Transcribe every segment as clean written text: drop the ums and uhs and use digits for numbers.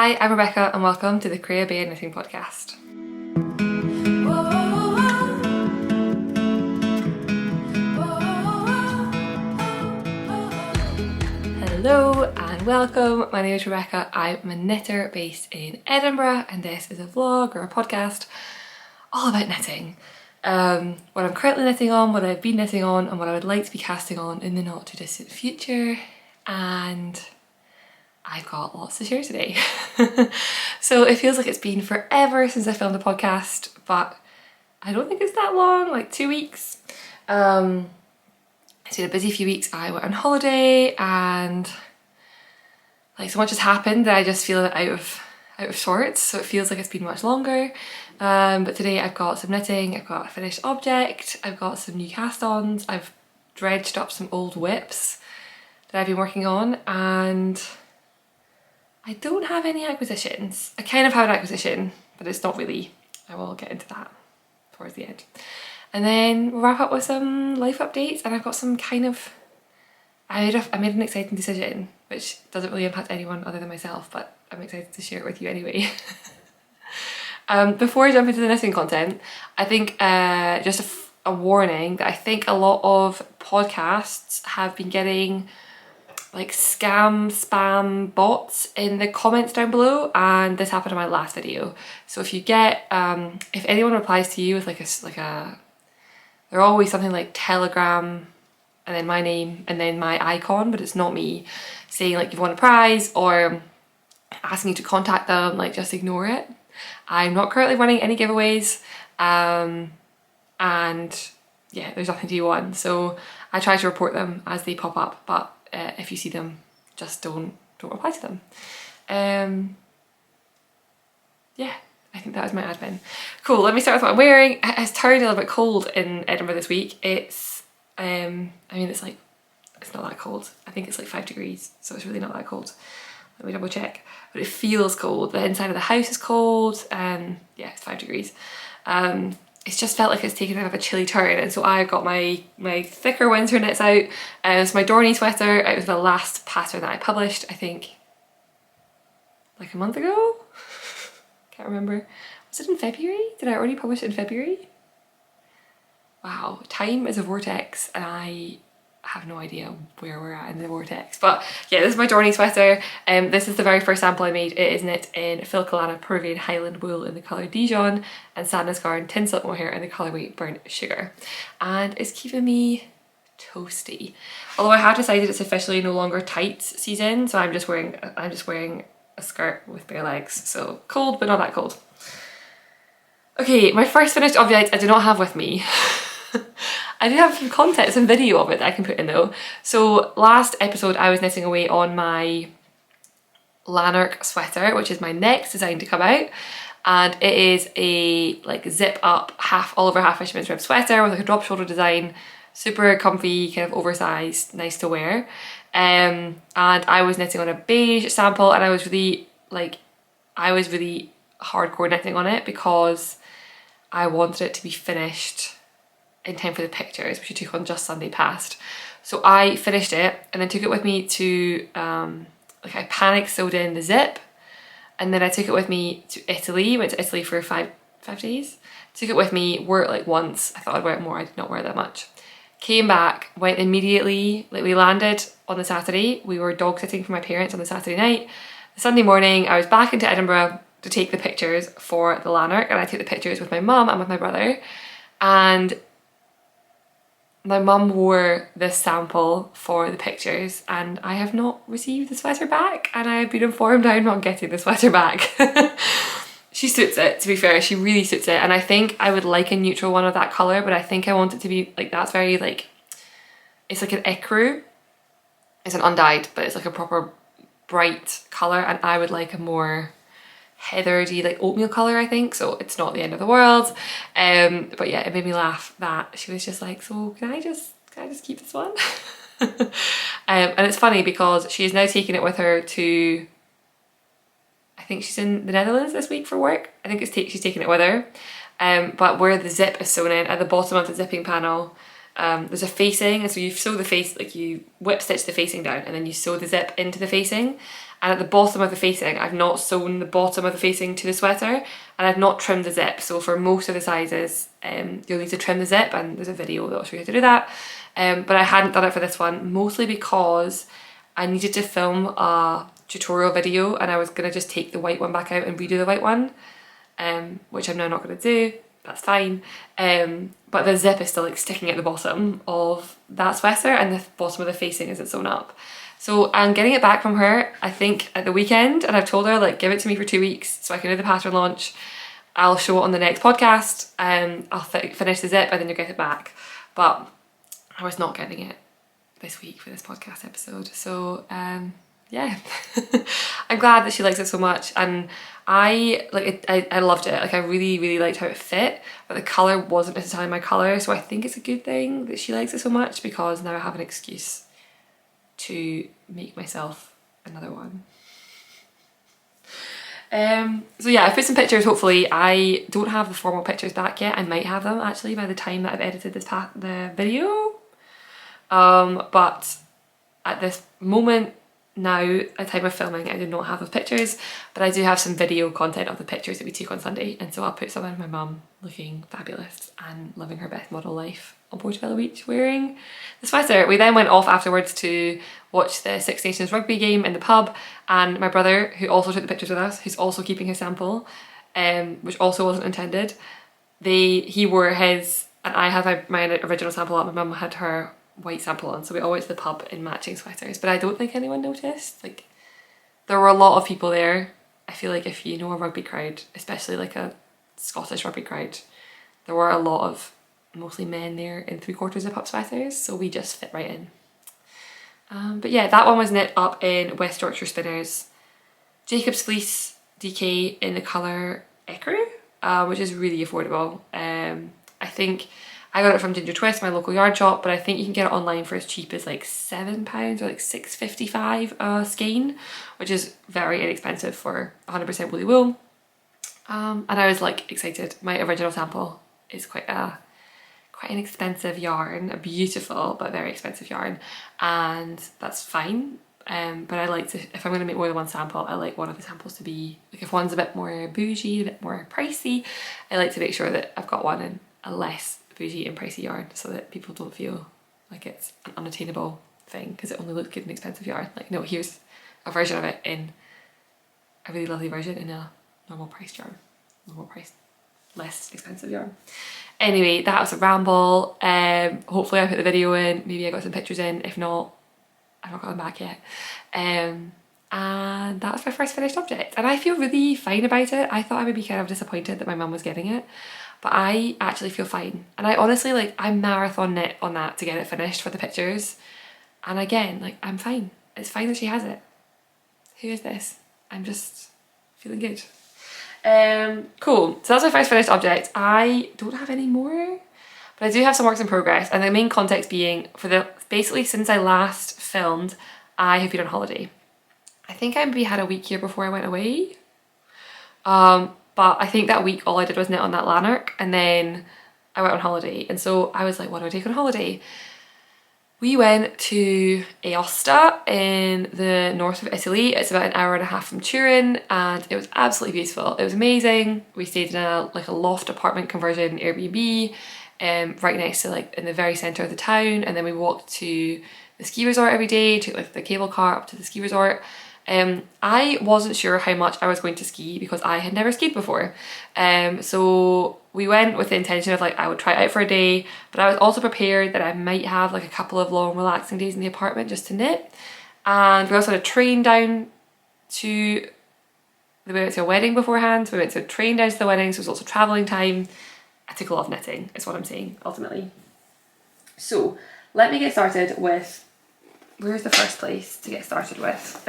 Hi, I'm Rebecca and welcome to the Creabea Knitting Podcast. Hello and welcome, my name is Rebecca, I'm a knitter based in Edinburgh and this is a vlog or a podcast all about knitting. What I'm currently knitting on, what I've been knitting on and what I would like to be casting on in the not too distant future, and I've got lots to share today. So it feels like it's been forever since I filmed a podcast, but I don't think it's that long, like 2 weeks. It's been a busy few weeks. I went on holiday and like so much has happened that I just feel out of sorts, so it feels like it's been much longer. But today I've got some knitting, I've got a finished object, I've got some new cast-ons, I've dredged up some old whips that I've been working on, and I don't have any acquisitions. I kind of have an acquisition, but it's not really. I will get into that towards the end. And then we'll wrap up with some life updates, and I've got some kind of... I made an exciting decision, which doesn't really impact anyone other than myself, but I'm excited to share it with you anyway. Before I jump into the knitting content, I think just a warning that I think a lot of podcasts have been getting like spam bots in the comments down below, and this happened in my last video. So if you get if anyone replies to you with they're always something like Telegram and then my name and then my icon, but it's not me, saying like you've won a prize or asking you to contact them, like just ignore it. I'm not currently running any giveaways, and yeah, there's nothing to be won, so I try to report them as they pop up, but if you see them, just don't reply to them. Yeah, I think that was my admin. Cool, let me start with what I'm wearing. It's turned a little bit cold in Edinburgh this week. It's I mean, it's not that cold. I think it's like 5 degrees, so it's really not that cold. Let me double check. But it feels cold. The inside of the house is cold. Yeah, it's 5 degrees. It's just felt like it's taken a bit of a chilly turn, and so I got my thicker winter knits out. It's my Doonny sweater. It was the last pattern that I published, I think, like a month ago? Can't remember. Was it in February? Did I already publish it in February? Wow, time is a vortex and I have no idea where we're at in the vortex. But yeah, this is my Doonny sweater. This is the very first sample I made. It is knit in Filcolana Peruvian Highland wool in the colour Dijon and Sadness Garn tin silk mohair in the colourway Burnt Sugar. And it's keeping me toasty. Although I have decided it's officially no longer tights season, so I'm just wearing a skirt with bare legs. So cold, but not that cold. Okay, my first finished object I do not have with me. I do have some content, some video of it that I can put in though. So last episode I was knitting away on my Lanark sweater, which is my next design to come out, and it is a like zip up all over half fisherman's rib sweater with like a drop shoulder design, super comfy, kind of oversized, nice to wear. And I was knitting on a beige sample, and I was really hardcore knitting on it because I wanted it to be finished in time for the pictures, which I took on just Sunday past. So I finished it and then took it with me to, I panic sewed in the zip, and then I took it with me to Italy, went to Italy for five days. Took it with me, wore it like once. I thought I'd wear it more, I did not wear it that much. Came back, went immediately, like we landed on the Saturday, we were dog sitting for my parents on the Saturday night. The Sunday morning I was back into Edinburgh to take the pictures for the Lanark, and I took the pictures with my mum and with my brother, and my mum wore this sample for the pictures, and I have not received the sweater back, and I have been informed I'm not getting the sweater back. She suits it, to be fair, she really suits it, and I think I would like a neutral one of that colour, but I think I want it to be like, that's very like, it's like an ecru. It's an undyed, but it's like a proper bright colour, and I would like a more heathery, like oatmeal colour, I think, so it's not the end of the world. But yeah, it made me laugh that she was just like, so can I just keep this one? And it's funny because she is now taking it with her to, I think she's in the Netherlands this week for work. I think she's taking it with her. But where the zip is sewn in, at the bottom of the zipping panel, there's a facing, and so you sew the face, like you whip stitch the facing down and then you sew the zip into the facing. And at the bottom of the facing, I've not sewn the bottom of the facing to the sweater, and I've not trimmed the zip. So for most of the sizes, you'll need to trim the zip, and there's a video that'll show you how to do that. But I hadn't done it for this one, mostly because I needed to film a tutorial video, and I was gonna just take the white one back out and redo the white one, which I'm now not gonna do. That's fine. But the zip is still like sticking at the bottom of that sweater, and the bottom of the facing isn't sewn up. So I'm getting it back from her, I think, at the weekend, and I've told her, like, give it to me for 2 weeks so I can do the pattern launch. I'll show it on the next podcast, I'll finish the zip and then you'll get it back. But I was not getting it this week for this podcast episode. So yeah, I'm glad that she likes it so much, and I loved it. Like, I really liked how it fit, but the colour wasn't necessarily my colour, so I think it's a good thing that she likes it so much, because now I have an excuse to make myself another one. So yeah, I've put some pictures. Hopefully, I don't have the formal pictures back yet. I might have them actually by the time that I've edited the video. But at this moment now, at the time of filming, I do not have those pictures, but I do have some video content of the pictures that we took on Sunday, and so I'll put some of my mum looking fabulous and living her best model life on Portobello Beach wearing the sweater. We then went off afterwards to watch the Six Nations rugby game in the pub, and my brother, who also took the pictures with us, who's also keeping his sample, which also wasn't intended, he wore his, and I had my original sample on. My mum had her white sample on, so we all went to the pub in matching sweaters, but I don't think anyone noticed. Like, there were a lot of people there. I feel like if you know a rugby crowd, especially like a Scottish rugby crowd, there were a lot of mostly men there in 3/4 zip up sweaters, so we just fit right in. But yeah, that one was knit up in West Yorkshire Spinners Jacobs Fleece DK in the colour Ecru, which is really affordable. I think I got it from Ginger Twist, my local yarn shop, but I think you can get it online for as cheap as like £7 or like £6.55 a skein, which is very inexpensive for 100% woolly wool. And I was like excited. My original sample is quite an expensive yarn, a beautiful but very expensive yarn, and that's fine. But I like to, if I'm going to make more than one sample, I like one of the samples to be, like, if one's a bit more bougie, a bit more pricey, I like to make sure that I've got one in a less bougie and pricey yarn, so that people don't feel like it's an unattainable thing because it only looks good in expensive yarn. Like, no, here's a version of it in a really lovely version in a normal priced yarn, normal price, less expensive yarn. Anyway, that was a ramble. Hopefully I put the video in, maybe I got some pictures in. If not, I've not got them back yet. And that was my first finished object, and I feel really fine about it. I thought I would be kind of disappointed that my mum was getting it, but I actually feel fine. And I honestly, like, I marathon knit on that to get it finished for the pictures, and again, like, I'm fine. It's fine that she has it. Who is this? I'm just feeling good. Cool, so that's my first finished object. I don't have any more, but I do have some works in progress, and the main context being, basically since I last filmed, I have been on holiday. I think I maybe had a week here before I went away, but I think that week all I did was knit on that Lanark, and then I went on holiday, and so I was like, what do I take on holiday? We went to Aosta in the north of Italy. It's about an hour and a half from Turin, and it was absolutely beautiful. It was amazing. We stayed in a loft apartment conversion Airbnb, right next to, like, in the very centre of the town, and then we walked to the ski resort every day, took like the cable car up to the ski resort. I wasn't sure how much I was going to ski because I had never skied before. So we went with the intention of, like, I would try it out for a day, but I was also prepared that I might have like a couple of long relaxing days in the apartment just to knit. And we also had a train down to, we went to a wedding beforehand, so we went to a train down to the wedding, so it was also travelling time. I took a lot of knitting, is what I'm saying, ultimately. So let me get started with, where's the first place to get started with?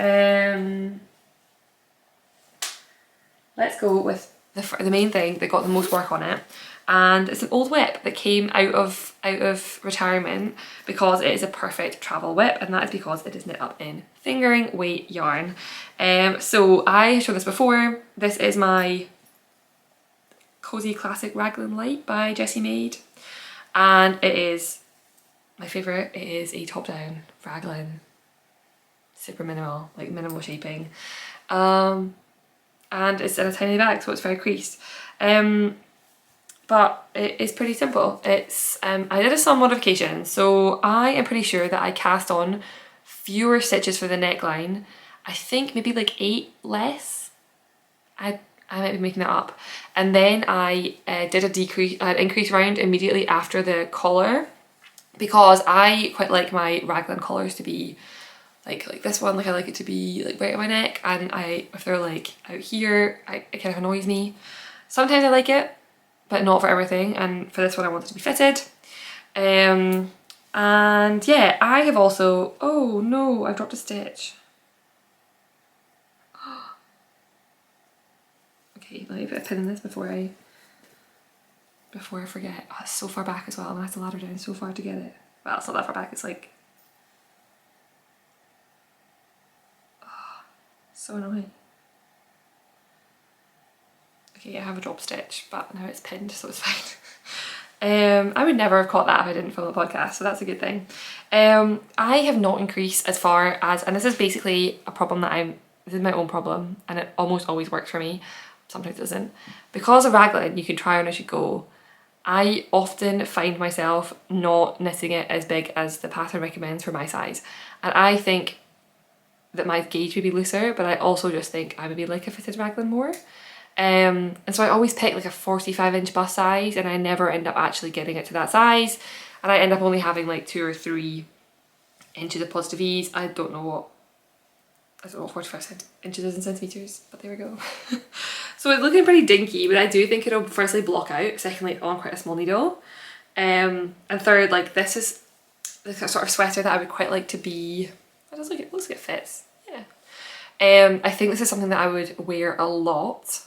Let's go with the main thing that got the most work on it, and it's an old whip that came out of retirement because it is a perfect travel whip, and that is because it is knit up in fingering weight yarn. So I showed this before. This is my Cosy Classic Raglan Light by Jessie Maed, and it is my favourite is a top down Raglan, super minimal, like minimal shaping. And it's in a tiny bag, so it's very creased. But it is pretty simple. It's I did some modifications, so I am pretty sure that I cast on fewer stitches for the neckline. I think maybe like 8 less. I might be making that up. And then I did an increase round immediately after the collar, because I quite like my Raglan collars to be like this one. Like I like it to be like right at my neck, and if they're like out here, it kind of annoys me. Sometimes I like it, but not for everything, and for this one I want it to be fitted. And yeah, I have also, oh no, I've dropped a stitch. Okay, let me put a pin in this before I forget. Oh, it's so far back as well, and I have to ladder down so far to get it. Well, it's not that far back, it's like, oh, so annoying. Okay, I have a drop stitch, but now it's pinned, so it's fine. I would never have caught that if I didn't film a podcast, so that's a good thing. I have not increased as far as, and this is basically a problem that this is my own problem, and it almost always works for me, sometimes it doesn't. Because of Raglan, you can try on as you go. I often find myself not knitting it as big as the pattern recommends for my size, and I think that my gauge would be looser, but I also just think I would be like a fitted Raglan more. And so I always pick like a 45-inch bust size, and I never end up actually getting it to that size, and I end up only having like 2 or 3 inches of positive ease. I don't know what 45 inches is in centimetres, but there we go. So it's looking pretty dinky, but I do think it'll firstly block out, secondly on quite a small needle, and third, like this is the sort of sweater that I would quite like to be, it looks like it fits, yeah. I think this is something that I would wear a lot.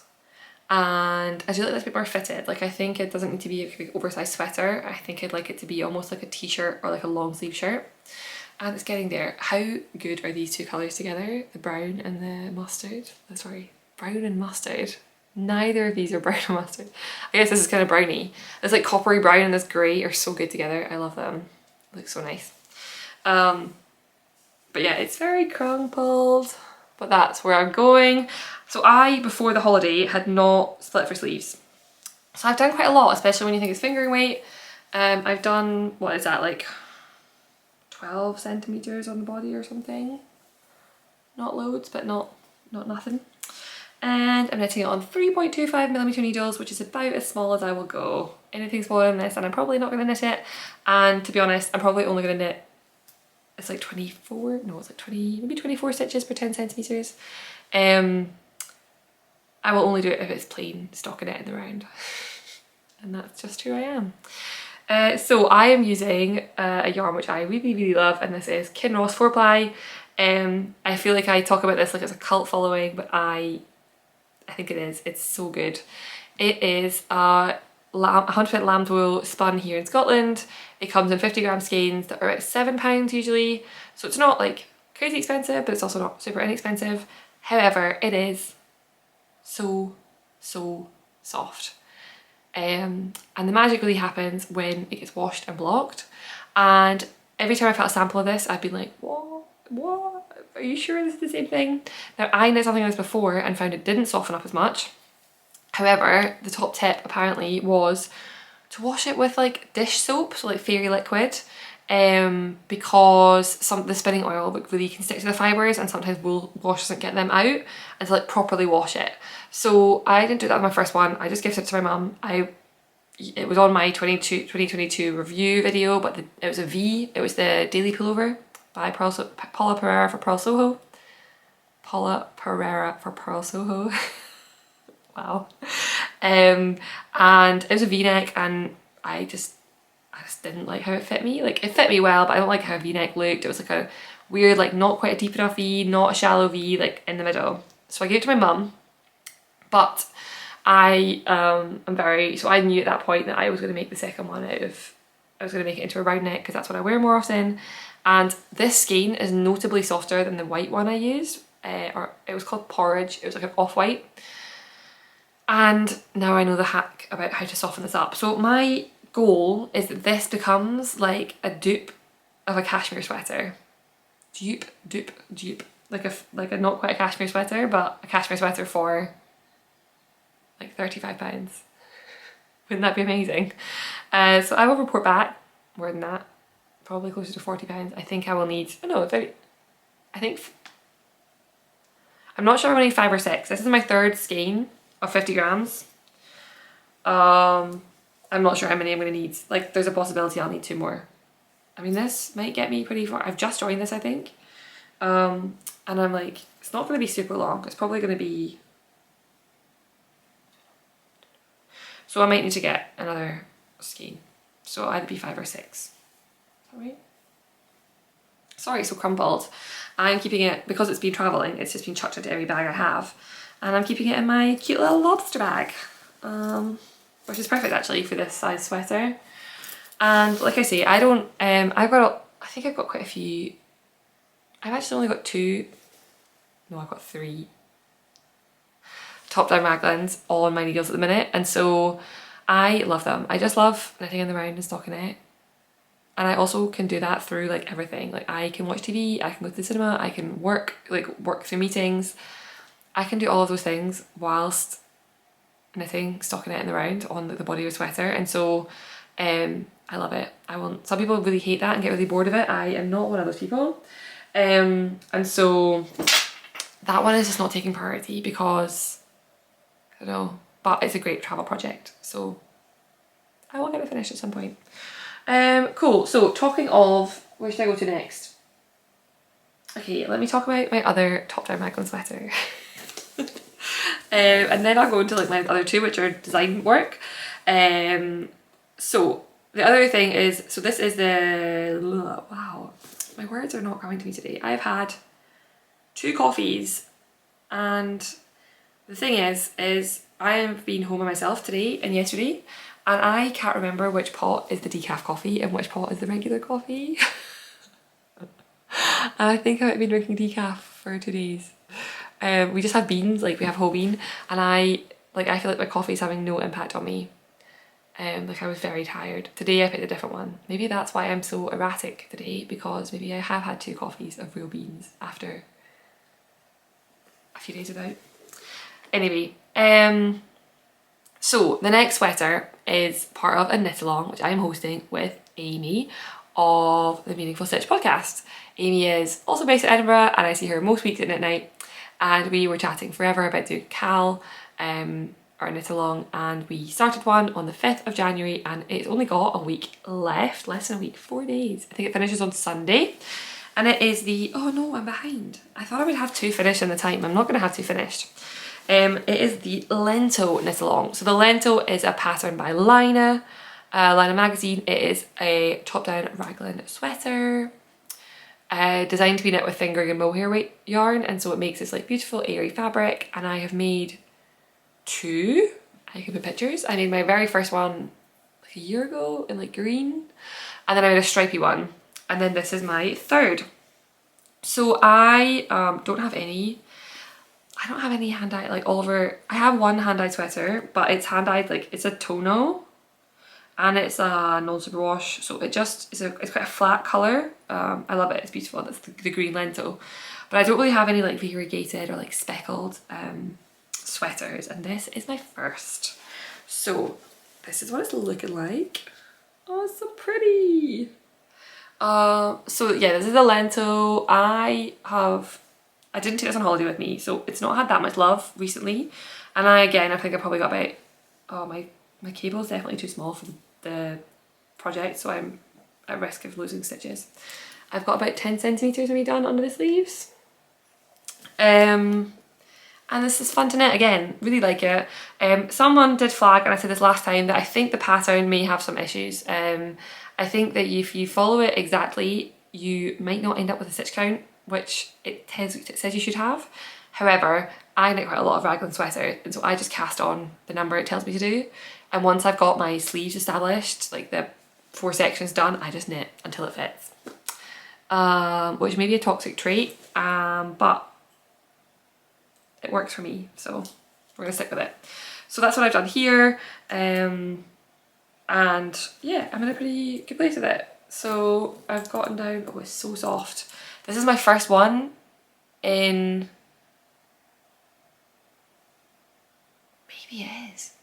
And I do like this a bit more fitted. Like I think it doesn't need to be a big oversized sweater. I think I'd like it to be almost like a t-shirt or like a long sleeve shirt. And it's getting there. How good are these two colours together? The brown and the mustard. Oh, sorry, brown and mustard. Neither of these are brown and mustard. I guess this is kind of browny. This like coppery brown and this grey are so good together. I love them. They look so nice. But yeah, it's very crumpled. But that's where I'm going. So I, before the holiday, had not split for sleeves. So I've done quite a lot, especially when you think it's fingering weight. I've done, what is that, like 12 centimetres on the body or something. Not loads, but not nothing. And I'm knitting it on 3.25mm needles, which is about as small as I will go. Anything smaller than this and I'm probably not going to knit it. And to be honest, I'm probably only going to knit, it's like 24, no it's like 20, maybe 24 stitches per 10 centimetres. I will only do it if it's plain stockinette in the round. And that's just who I am. So I am using a yarn which I really, really love, and this is Kinross 4-ply. I feel like I talk about this like it's a cult following, but I think it is. It's so good. It is 100% lamb's wool spun here in Scotland. It comes in 50-gram skeins that are about £7 usually. So it's not like crazy expensive, but it's also not super inexpensive. However, it is so soft. And the magic really happens when it gets washed and blocked. And every time I felt a sample of this, I've been like, what? Are you sure this is the same thing? Now I knit something like this before and found it didn't soften up as much. However, the top tip apparently was to wash it with like dish soap, so like fairy liquid, because the spinning oil really can stick to the fibres, and sometimes wool wash doesn't get them out, and to like properly wash it. So I didn't do that with my first one. I just gifted it to my mum. It was on my 2022 review video, but it was a V. It was the Daily Pullover by Paula Pereira for Pearl Soho. Paula Pereira for Pearl Soho. Wow. And it was a V-neck, and I just didn't like how it fit me. Like, it fit me well, but I don't like how a V-neck looked. It was like a weird, like not quite a deep enough V, not a shallow V, like in the middle. So I gave it to my mum, but I knew at that point that I was going to make the second one I was going to make it into a round neck because that's what I wear more often. And this skein is notably softer than the white one I used, or it was called Porridge. It was like an off-white. And now I know the hack about how to soften this up. So my goal is that this becomes like a dupe of a cashmere sweater. Dupe. Like a not quite a cashmere sweater, but a cashmere sweater for like £35. Wouldn't that be amazing? So I will report back more than that, probably closer to £40. I think I will need, oh no, I'm not sure I'm gonna need 5 or 6. This is my 3rd skein of 50 grams. I'm not sure how many I'm gonna need. Like there's a possibility I'll need 2 more. I mean, this might get me pretty far. I've just joined this, I think. And I'm like, it's not gonna be super long. It's probably gonna be, so I might need to get another skein. So I'd be 5 or 6. Is that right? Sorry, so crumpled. I'm keeping it, because it's been travelling, it's just been chucked into every bag I have. And I'm keeping it in my cute little lobster bag. Which is perfect actually for this size sweater. And like I say, I think I've got quite a few. I've actually only got 2, no, I've got 3 top down raglans all on my needles at the minute, and so I love them. I just love knitting in the round and stockinette. And I also can do that through like everything. Like I can watch TV, I can go to the cinema, I can work through meetings. I can do all of those things whilst knitting stockinette in the round on the body of a sweater, and so I love it. Some people really hate that and get really bored of it. I am not one of those people. And so that one is just not taking priority because I don't know, but it's a great travel project, so I will get it finished at some point. Cool, so talking of, where should I go to next? Okay, let me talk about my other top down raglan sweater. And then I'll go into like my other 2, which are design work. So the other thing is, so this is wow, my words are not coming to me today. I've had 2 coffees, and the thing is I have been home by myself today and yesterday, and I can't remember which pot is the decaf coffee and which pot is the regular coffee. And I think I've been drinking decaf for 2 days. We just have beans, like we have whole bean, and I feel like my coffee is having no impact on me. Like I was very tired. Today I picked a different one. Maybe that's why I'm so erratic today, because maybe I have had 2 coffees of real beans after a few days without. Anyway, so the next sweater is part of a knit along, which I'm hosting with Amy of the Meaningful Stitch podcast. Amy is also based in Edinburgh, and I see her most weeks at knit night, and we were chatting forever about doing KAL, our knit along, and we started one on the 5th of January, and it's only got a week left, less than a week, 4 days. I think it finishes on Sunday, and it is the, oh no, I'm behind. I thought I would have 2 finished in the time. I'm not going to have 2 finished. It is the Lento Knitalong. So the Lento is a pattern by Laine, Laine magazine. It is a top-down raglan sweater, designed to be knit with fingering and mohair weight yarn, and so it makes this like beautiful airy fabric. And I have made 2. I can put pictures. I made my very first one like a year ago in like green, and then I made a stripy one, and then this is my 3rd. So I don't have any hand-dyed, like Oliver. I have one hand-dyed sweater, but it's hand-dyed, like it's a tono, and it's a non-superwash, so it's quite a flat colour. I love it, it's beautiful. That's the green Lentil. But I don't really have any like variegated or like speckled sweaters, and this is my first. So this is what it's looking like. Oh, it's so pretty. So yeah, this is a Lento. I didn't take this on holiday with me, so it's not had that much love recently. And I think I probably got about, oh, my cable is definitely too small for the project, so I'm at risk of losing stitches. I've got about 10 centimetres of me done under the sleeves. And this is fun to knit again, really like it. Someone did flag, and I said this last time, that I think the pattern may have some issues. I think that if you follow it exactly, you might not end up with a stitch count, which it says you should have. However, I knit quite a lot of raglan sweaters, and so I just cast on the number it tells me to do. And once I've got my sleeves established, like the 4 sections done, I just knit until it fits. Which may be a toxic trait, but it works for me, so we're gonna stick with it. So that's what I've done here, and yeah, I'm in a pretty good place with it. So I've gotten down, oh it's so soft. This is my first one in, maybe it is.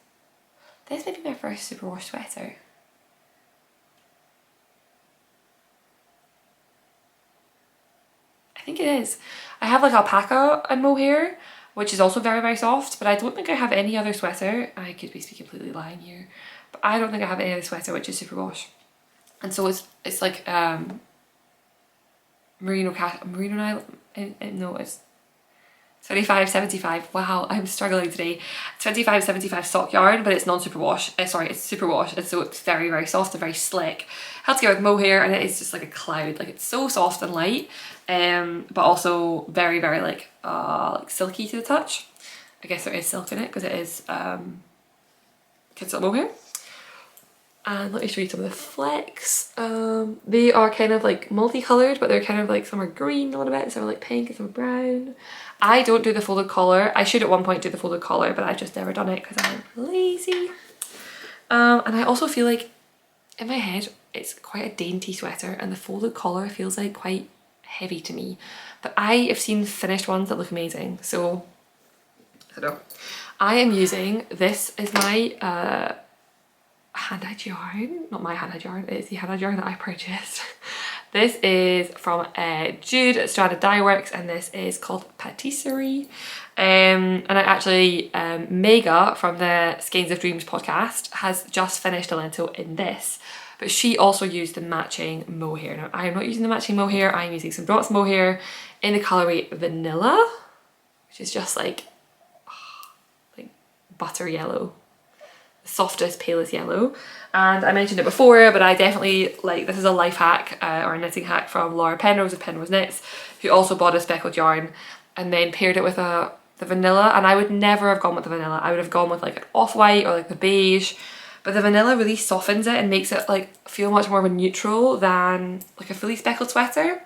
This may be my first superwash sweater. I think it is. I have like alpaca and mohair, which is also very, very soft, but I don't think I have any other sweater. I could be completely lying here, but I don't think I have any other sweater which is superwash. And so it's like merino nylon, no, it's 25-75, wow, I'm struggling today. 25-75 sock yarn, but it's non-superwash, sorry, it's superwash, and so it's very, very soft and very slick. Held together with mohair, and it is just like a cloud, like it's so soft and light, but also very, very like silky to the touch. I guess there is silk in it because it is Kidsilk mohair. And let me show you some of the flecks. They are kind of like multicolored, but they're kind of like, some are green a little bit, some are like pink and some are brown. I don't do the folded collar. I should at one point do the folded collar, but I've just never done it because I'm lazy. And I also feel like in my head it's quite a dainty sweater, and the folded collar feels like quite heavy to me. But I have seen finished ones that look amazing, so I don't know. I am using, this is my hand-dyed yarn, not my hand-dyed yarn, it's the hand-dyed yarn that I purchased. This is from Jude Stranded Dyeworks, and this is called Patisserie. And I actually, Mega from the Skeins of Dreams podcast has just finished a lentil in this, but she also used the matching mohair. Now I am not using the matching mohair, I'm using some Dots mohair in the colourway Vanilla, which is just like butter yellow. Softest, palest yellow. And I mentioned it before, but I definitely like, this is a life hack or a knitting hack from Laura Penrose of Penrose Knits, who also bought a speckled yarn and then paired it with the vanilla. And I would never have gone with the vanilla. I would have gone with like an off-white or like the beige, but the vanilla really softens it and makes it like feel much more of a neutral than like a fully speckled sweater.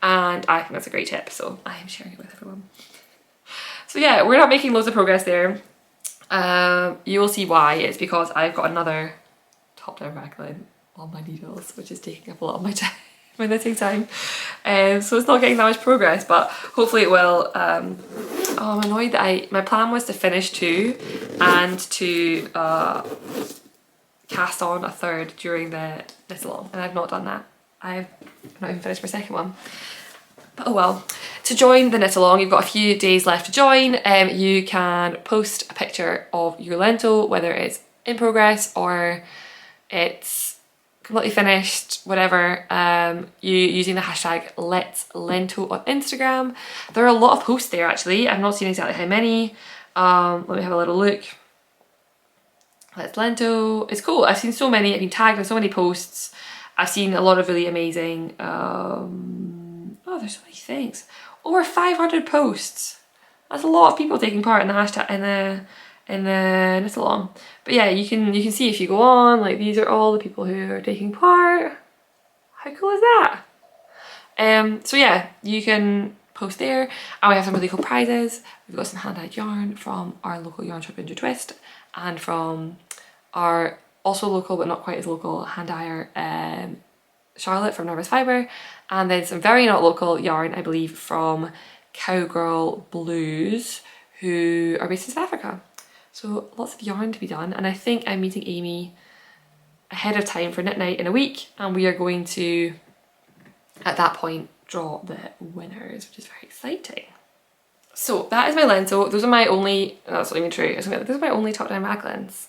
And I think that's a great tip, so I am sharing it with everyone. So yeah, we're not making loads of progress there. You will see why. It's because I've got another top-down raglan on my needles, which is taking up a lot of my time, my knitting time. So it's not getting that much progress, but hopefully it will. Oh, I'm annoyed that my plan was to finish 2 and to cast on a 3rd during the knit-along, and I've not done that. I've not even finished my 2nd one. But oh well. To join the knit along, you've got a few days left to join. You can post a picture of your lentil, whether it's in progress or it's completely finished, whatever, you using the hashtag Let's Lento on Instagram. There are a lot of posts there actually. I've not seen exactly how many. Let me have a little look. Let's Lento. It's cool. I've seen so many. I've been tagged in so many posts. I've seen a lot of really amazing oh, there's so many things. Over 500 posts. That's a lot of people taking part in the hashtag in the knit along. But yeah, you can see if you go on, like these are all the people who are taking part. How cool is that? So yeah, you can post there, and we have some really cool prizes. We've got some hand-dyed yarn from our local yarn shop Ginger Twist, and from our also local but not quite as local hand dyer Charlotte from Nervous Fibre, and then some very not local yarn, I believe, from Cowgirl Blues, who are based in South Africa. So lots of yarn to be done, and I think I'm meeting Amy ahead of time for knit night in a week, and we are going to, at that point, draw the winners, which is very exciting. So that is my lentil. Those are my only, that's not even true, those are my only top down raglans.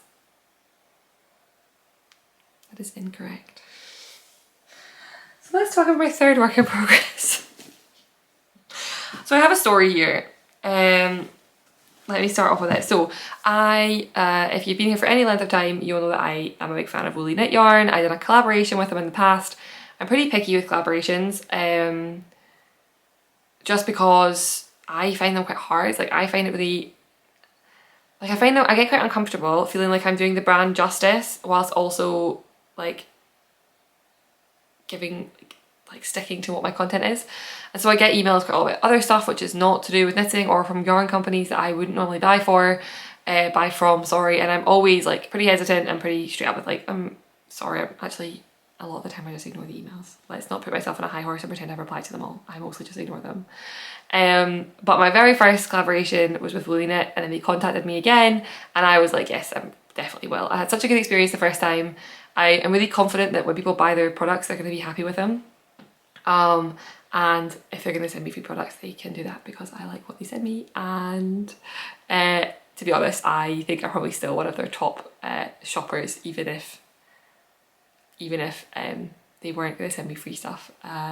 That is incorrect. So let's talk about my third work in progress. So I have a story here. Let me start off with it. So if you've been here for any length of time, you'll know that I am a big fan of Woolyknit yarn. I did a collaboration with them in the past. I'm pretty picky with collaborations, just because I find them quite hard. Like I find it really, like I get quite uncomfortable feeling like I'm doing the brand justice whilst also like sticking to what my content is. And so I get emails quite a lot about other stuff which is not to do with knitting, or from yarn companies that I wouldn't normally buy from, and I'm always like pretty hesitant and pretty straight up with like, I'm sorry, a lot of the time I just ignore the emails. Let's not put myself on a high horse and pretend I've replied to them all. I mostly just ignore them. But my very first collaboration was with Woolyknit, and then they contacted me again, and I was like, yes, I definitely will. I had such a good experience the first time. I am really confident that when people buy their products, they're going to be happy with them. And if they're going to send me free products, they can do that because I like what they send me. And to be honest, I think I'm probably still one of their top shoppers, even if they weren't going to send me free stuff,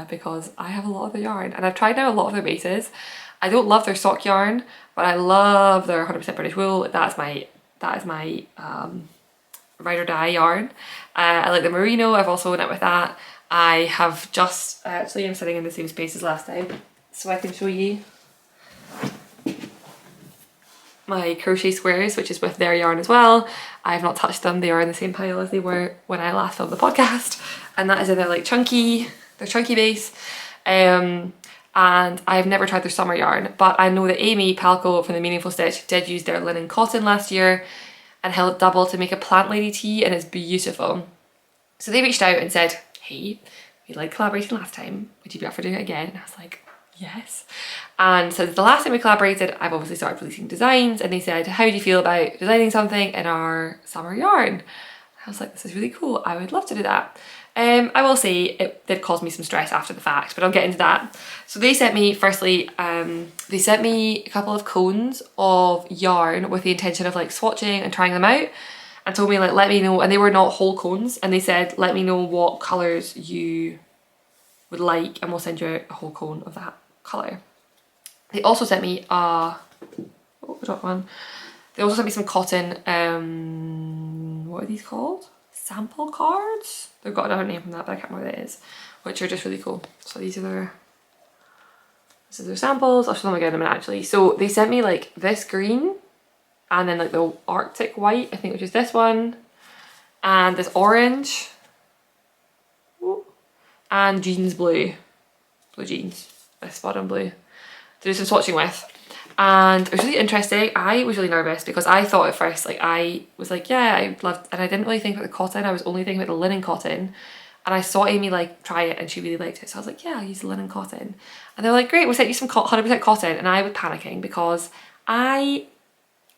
because I have a lot of their yarn, and I've tried now a lot of their bases. I don't love their sock yarn, but I love their 100% British wool. That is my ride or die yarn. I like the merino. I've also knit with that. I have just, actually I'm sitting in the same space as last time, so I can show you my crochet squares, which is with their yarn as well. I have not touched them. They are in the same pile as they were when I last filmed the podcast, and that is in their like chunky base. And I've never tried their summer yarn, but I know that Amy Palco from the Meaningful Stitch did use their linen cotton last year and held it double to make a plant lady tee, and it's beautiful. So they reached out and said, hey, we liked collaborating last time, would you be up for doing it again? And I was like, yes. And since the last time we collaborated, I've obviously started releasing designs, and they said, how do you feel about designing something in our summer yarn? I was like, this is really cool, I would love to do that. I will say it did cause me some stress after the fact, but I'll get into that. So they sent me, firstly, they sent me a couple of cones of yarn with the intention of like swatching and trying them out, and told me like, let me know, and they were not whole cones, and they said, let me know what colours you would like and we'll send you out a whole cone of that colour. They also sent me oh, I dropped one. They also sent me some cotton, what are these called? Sample cards? They've got another name from that, but I can't remember what it is, which are just really cool. So these are their, this is their samples. I'll show them again in a minute actually. So they sent me like this green, and then like the Arctic white, I think, which is this one, and this orange, and jeans blue jeans, this bottom blue, to do some swatching with. And it was really interesting. I was really nervous because I thought at first, like, I was like, yeah, I loved, and I didn't really think about the cotton, I was only thinking about the linen cotton. And I saw Amy like try it and she really liked it, so I was like, yeah, I'll use the linen cotton. And they were like, great, we'll send you some 100% cotton. And I was panicking because I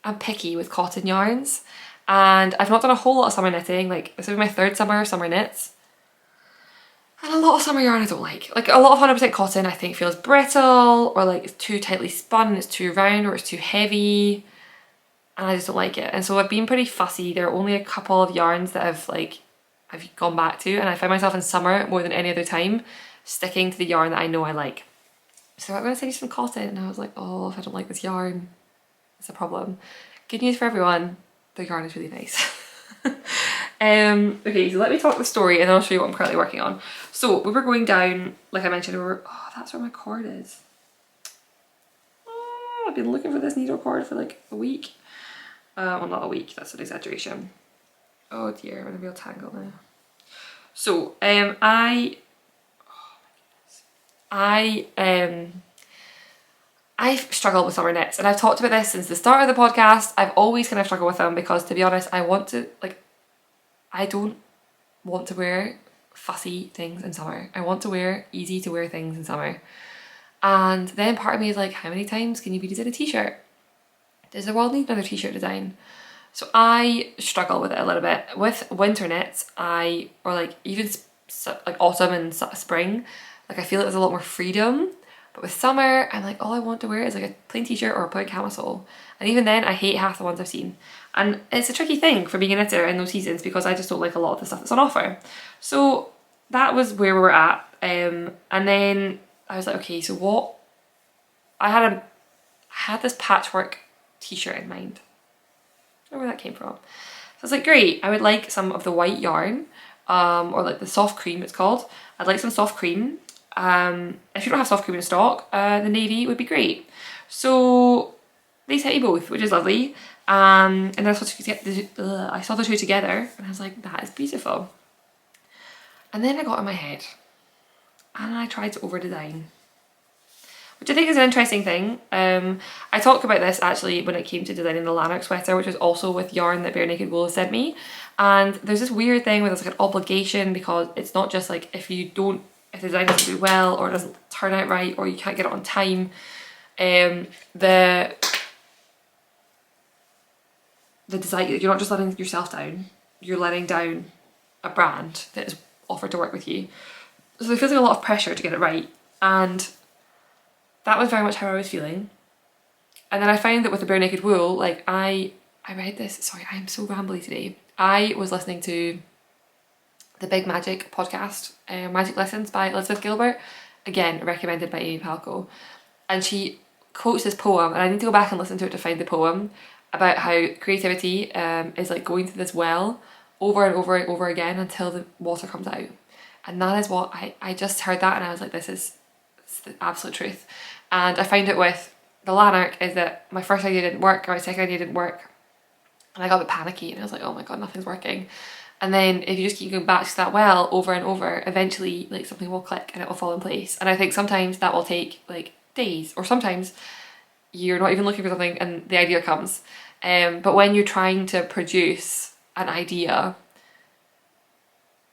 am picky with cotton yarns, and I've not done a whole lot of summer knitting. Like, this will be my third summer knits, and a lot of summer yarn I don't like. Like, a lot of 100% cotton I think feels brittle, or like it's too tightly spun, it's too round, or it's too heavy, and I just don't like it. And so I've been pretty fussy. There are only a couple of yarns that I've gone back to, and I find myself in summer more than any other time sticking to the yarn that I know I like. So I'm going to send you some cotton, and I was like, oh, if I don't like this yarn, it's a problem. Good news for everyone, the yarn is really nice. Okay, so let me talk the story and then I'll show you what I'm currently working on. So we were going down, like I mentioned, oh, that's where my cord is. Oh, I've been looking for this needle cord for like a week. Well, not a week, that's an exaggeration. Oh dear, I'm in a real tangle now. So, I struggle with summer knits, and I've talked about this since the start of the podcast. I've always kind of struggled with them because, to be honest, I don't want to wear fussy things in summer. I want to wear easy to wear things in summer. And then part of me is like, how many times can you redesign a t-shirt? Does the world need another t-shirt design? So I struggle with it a little bit. With winter knits, or like even like autumn and spring, like I feel like there's a lot more freedom. But with summer, I'm like, all I want to wear is like a plain t-shirt or a plain camisole. And even then, I hate half the ones I've seen. And it's a tricky thing for being a knitter in those seasons because I just don't like a lot of the stuff that's on offer. So that was where we were at. And then I was like, okay, so what? I had this patchwork t-shirt in mind. I don't know where that came from. So I was like, great, I would like some of the white yarn, or like the soft cream it's called. I'd like some soft cream. If you don't have soft cream in stock, the navy would be great. So they sent me both, which is lovely. And then I saw the two together and I was like, that is beautiful. And then I got in my head and I tried to over design, which I think is an interesting thing. I talked about this actually when it came to designing the Lanark sweater, which was also with yarn that Bare Naked Wool sent me. And there's this weird thing where there's like an obligation, because it's not just like if the design doesn't do well or it doesn't turn out right or you can't get it on time, the design, you're not just letting yourself down, you're letting down a brand that is offered to work with you. So there feels like a lot of pressure to get it right, and that was very much how I was feeling. And then I found that with the Bare Naked Wool, like I read this, sorry, I am so rambly today. I was listening to the Big Magic podcast, Magic Lessons by Elizabeth Gilbert, again recommended by Amy Palco, and she quotes this poem, and I need to go back and listen to it to find the poem, about how creativity is like going through this well over and over and over again until the water comes out. And that is what I just heard that and I was like, this is the absolute truth. And I found it with the Lanark is that my first idea didn't work, or my second idea didn't work, and I got a bit panicky and I was like, oh my god, nothing's working. And then if you just keep going back to that well over and over, eventually like something will click and it will fall in place. And I think sometimes that will take like days, or sometimes you're not even looking for something and the idea comes. But when you're trying to produce an idea,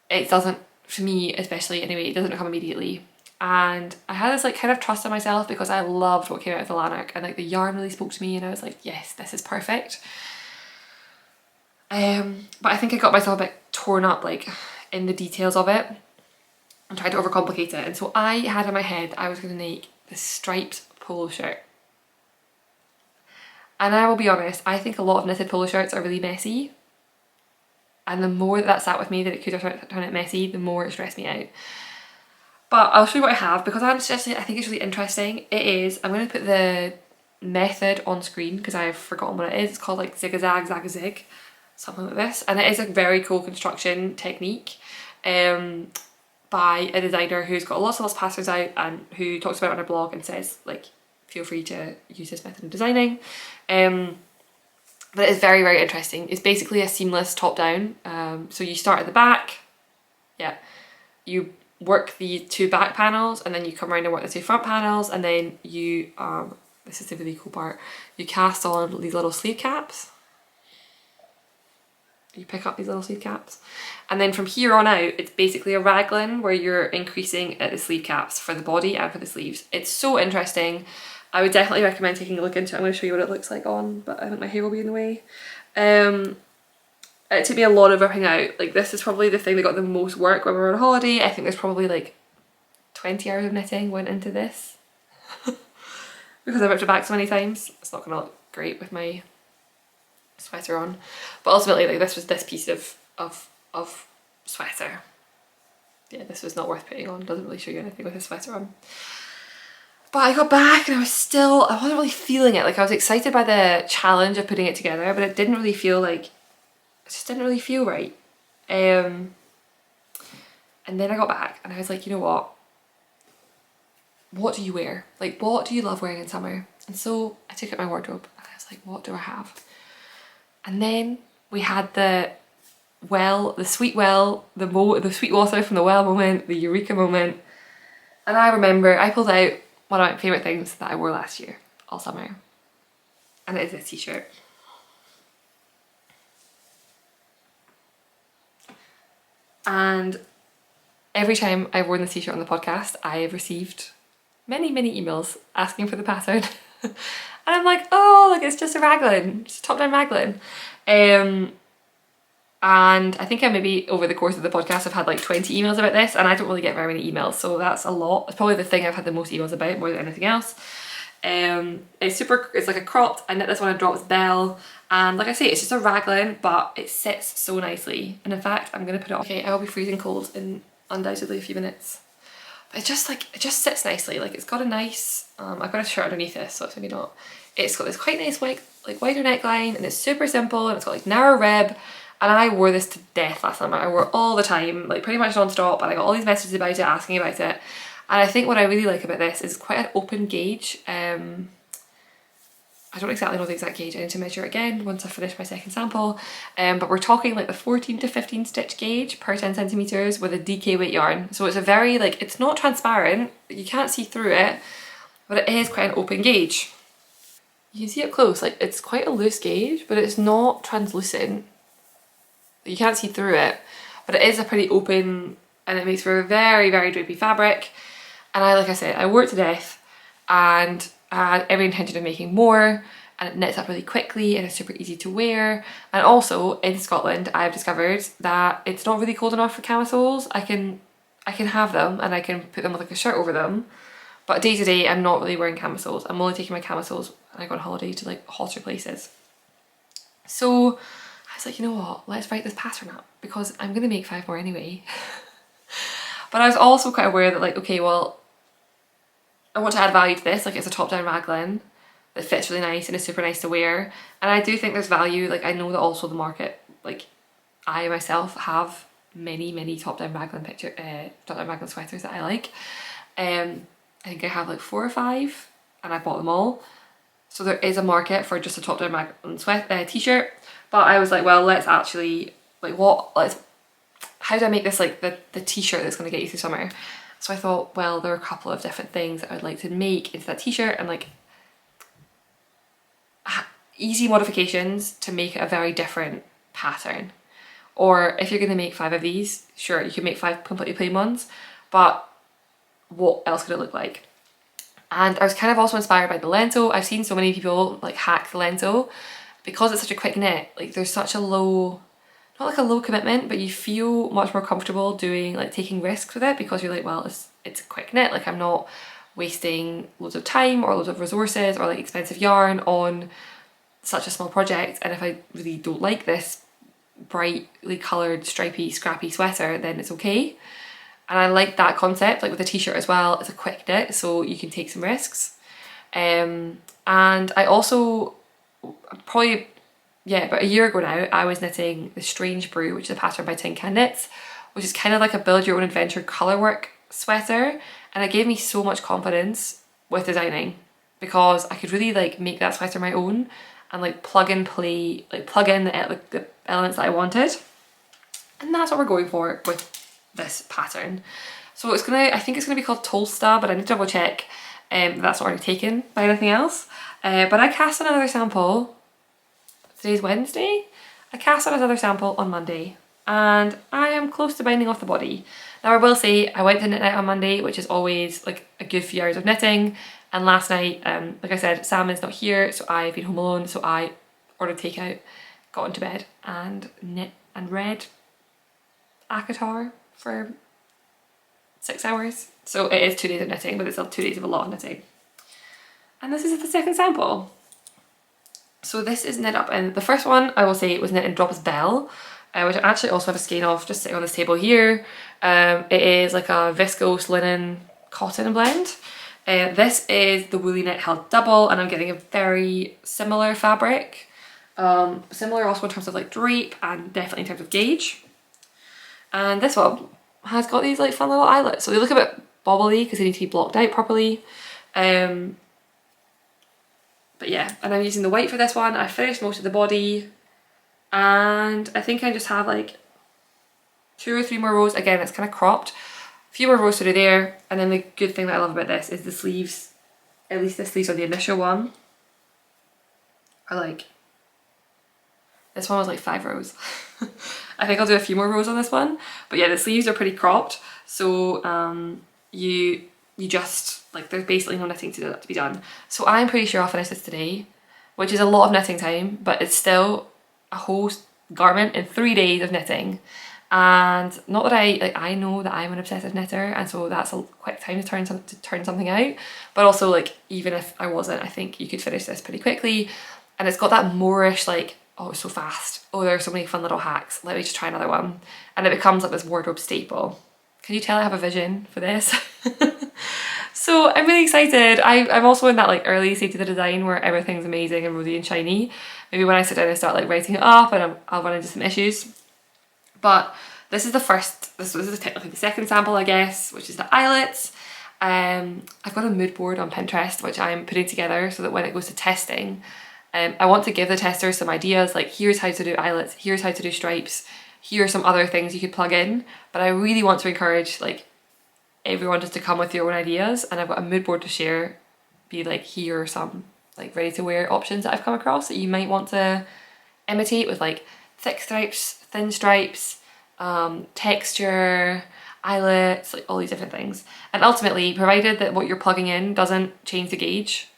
it doesn't, for me especially anyway, it doesn't come immediately. And I had this like kind of trust in myself because I loved what came out of the Lanark, and like the yarn really spoke to me and I was like, yes, this is perfect. But I think I got myself a bit torn up like in the details of it and tried to overcomplicate it. And so I had in my head I was going to make this striped polo shirt. And I will be honest, I think a lot of knitted polo shirts are really messy. And the more that sat with me that it could have turned out messy, the more it stressed me out. But I'll show you what I have, because I think it's really interesting. It is, I'm going to put the method on screen because I've forgotten what it is. It's called like Zig-a-Zag, Zag-a-Zig, something like this. And it is a very cool construction technique by a designer who's got lots of patterns out and who talks about it on her blog and says like, feel free to use this method of designing. But it is very, very interesting. It's basically a seamless top down. So you start at the back, yeah, you work the two back panels and then you come around and work the two front panels, and then you, this is the really cool part, you cast on these little sleeve caps. You pick up these little sleeve caps, and then from here on out it's basically a raglan where you're increasing at the sleeve caps for the body and for the sleeves. It's so interesting. I would definitely recommend taking a look into it. I'm going to show you what it looks like on, but I think my hair will be in the way. It took me a lot of ripping out. Like, this is probably the thing that got the most work when we were on holiday. I think there's probably like 20 hours of knitting went into this because I ripped it back so many times. It's not going to look great with my sweater on, but ultimately like this was this piece of sweater. Yeah, this was not worth putting on. Doesn't really show you anything with a sweater on. But I got back and I wasn't really feeling it. Like, I was excited by the challenge of putting it together, but it didn't really feel like, it just didn't really feel right. And then I got back and I was like, you know what do you wear? Like, what do you love wearing in summer? And so I took out my wardrobe and I was like, what do I have? And then we had the sweet water from the well moment, the eureka moment. And I remember I pulled out one of my favourite things that I wore last year, all summer. And it is this t-shirt. And every time I've worn this t-shirt on the podcast, I have received many, many emails asking for the pattern. And I'm like, oh, like it's just a raglan, just a top-down raglan. And I think I maybe over the course of the podcast I've had like 20 emails about this, and I don't really get very many emails, so that's a lot. It's probably the thing I've had the most emails about more than anything else. It's like a cropped, I knit this one in Drops Bell, and like I say, it's just a raglan, but it sits so nicely. And in fact, I'm gonna put it on. Okay, I will be freezing cold in undoubtedly a few minutes. But it just sits nicely. Like, it's got a nice, I've got a shirt underneath this, so it's maybe not. It's got this quite nice wider neckline, and it's super simple, and it's got like narrow rib. And I wore this to death last summer. I wore it all the time, like pretty much non-stop, and I got all these messages about it, asking about it. And I think what I really like about this is quite an open gauge. I don't exactly know the exact gauge. I need to measure it again once I finish my second sample. But we're talking like the 14 to 15 stitch gauge per 10 centimeters with a DK weight yarn. So it's a very, like, it's not transparent, you can't see through it, but it is quite an open gauge. You can see up close, like it's quite a loose gauge, but it's not translucent. You can't see through it, but it is a pretty open, and it makes for a very, very drapey fabric. And like I said, I wore it to death, and I had every intention of making more, and it knits up really quickly and it's super easy to wear. And also in Scotland, I've discovered that it's not really cold enough for camisoles. I can have them and I can put them with like a shirt over them, but day to day I'm not really wearing camisoles. I'm only taking my camisoles when I go on holiday to like hotter places. So I was like, you know what, let's write this pattern up because I'm gonna make 5 more anyway. But I was also quite aware that like, okay, well, I want to add value to this. Like, it's a top down raglan that fits really nice and is super nice to wear. And I do think there's value. Like, I know that also the market, like I myself have many top down raglan sweaters that I like. I think I have like 4 or 5 and I bought them all. So there is a market for just a top down raglan t-shirt. But I was like, well, let's actually, like how do I make this like the t-shirt that's going to get you through summer? So I thought, well, there are a couple of different things that I'd like to make into that t-shirt, and like easy modifications to make it a very different pattern. Or if you're going to make 5 of these, sure, you can make 5 completely plain ones, but what else could it look like? And I was kind of also inspired by the Lento. I've seen so many people like hack the Lento because it's such a quick knit. Like, there's such a low, not like a low commitment, but you feel much more comfortable doing, like, taking risks with it because you're like, well, it's a quick knit. Like, I'm not wasting loads of time or loads of resources or like expensive yarn on such a small project. And if I really don't like this brightly coloured, stripy, scrappy sweater, then it's okay. And I like that concept, like with a t-shirt as well. It's a quick knit, so you can take some risks. And I also probably, yeah, about a year ago now, I was knitting the Strange Brew, which is a pattern by Tin Can Knits, which is kind of like a build your own adventure colourwork sweater. And it gave me so much confidence with designing because I could really like make that sweater my own and like plug in the elements that I wanted. And that's what we're going for with this pattern. So it's gonna, I think it's gonna be called Tolsta, but I need to double check that's not already taken by anything else. But I cast another sample. Today's Wednesday. I cast on another sample on Monday and I am close to binding off the body. Now I will say I went to knit night on Monday, which is always like a good few hours of knitting, and last night, like I said, Sam is not here, so I've been home alone, so I ordered takeout, got into bed and knit and read ACOTAR for 6 hours. So it is 2 days of knitting, but it's still 2 days of a lot of knitting. And this is the second sample. So this is knit up in, the first one I will say was knit in Drops Bell, which I actually also have a skein of just sitting on this table here. It is like a viscose linen cotton blend. This is the Woolyknit held double, and I'm getting a very similar fabric. Similar also in terms of like drape and definitely in terms of gauge. And this one has got these like fun little eyelets. So they look a bit bobbly because they need to be blocked out properly. But yeah, and I'm using the white for this one. I finished most of the body and I think I just have like 2 or 3 more rows. Again, it's kind of cropped. A few more rows to do there. And then the good thing that I love about this is the sleeves, at least the sleeves on the initial one, are like, this one was like 5 rows. I think I'll do a few more rows on this one. But yeah, the sleeves are pretty cropped. So you just, like, there's basically no knitting to be done. So I'm pretty sure I'll finish this today, which is a lot of knitting time, but it's still a whole garment in 3 days of knitting. And not that I know that I'm an obsessive knitter, and so that's a quick time to turn something out. But also, like, even if I wasn't, I think you could finish this pretty quickly. And it's got that Moorish, like, oh, it's so fast. Oh, there are so many fun little hacks. Let me just try another one. And it becomes like this wardrobe staple. Can you tell I have a vision for this? So I'm really excited. I'm also in that like early stage of the design where everything's amazing and rosy and shiny. Maybe when I sit down and start like writing it up and I'll run into some issues. But this is the first, this is technically the second sample, I guess, which is the eyelets. I've got a mood board on Pinterest which I'm putting together so that when it goes to testing, I want to give the testers some ideas, like here's how to do eyelets, here's how to do stripes, here are some other things you could plug in. But I really want to encourage like everyone just to come with your own ideas, and I've got a mood board to share be like, here are some like ready to wear options that I've come across that you might want to imitate with like thick stripes, thin stripes, texture, eyelets, like all these different things. And ultimately, provided that what you're plugging in doesn't change the gauge,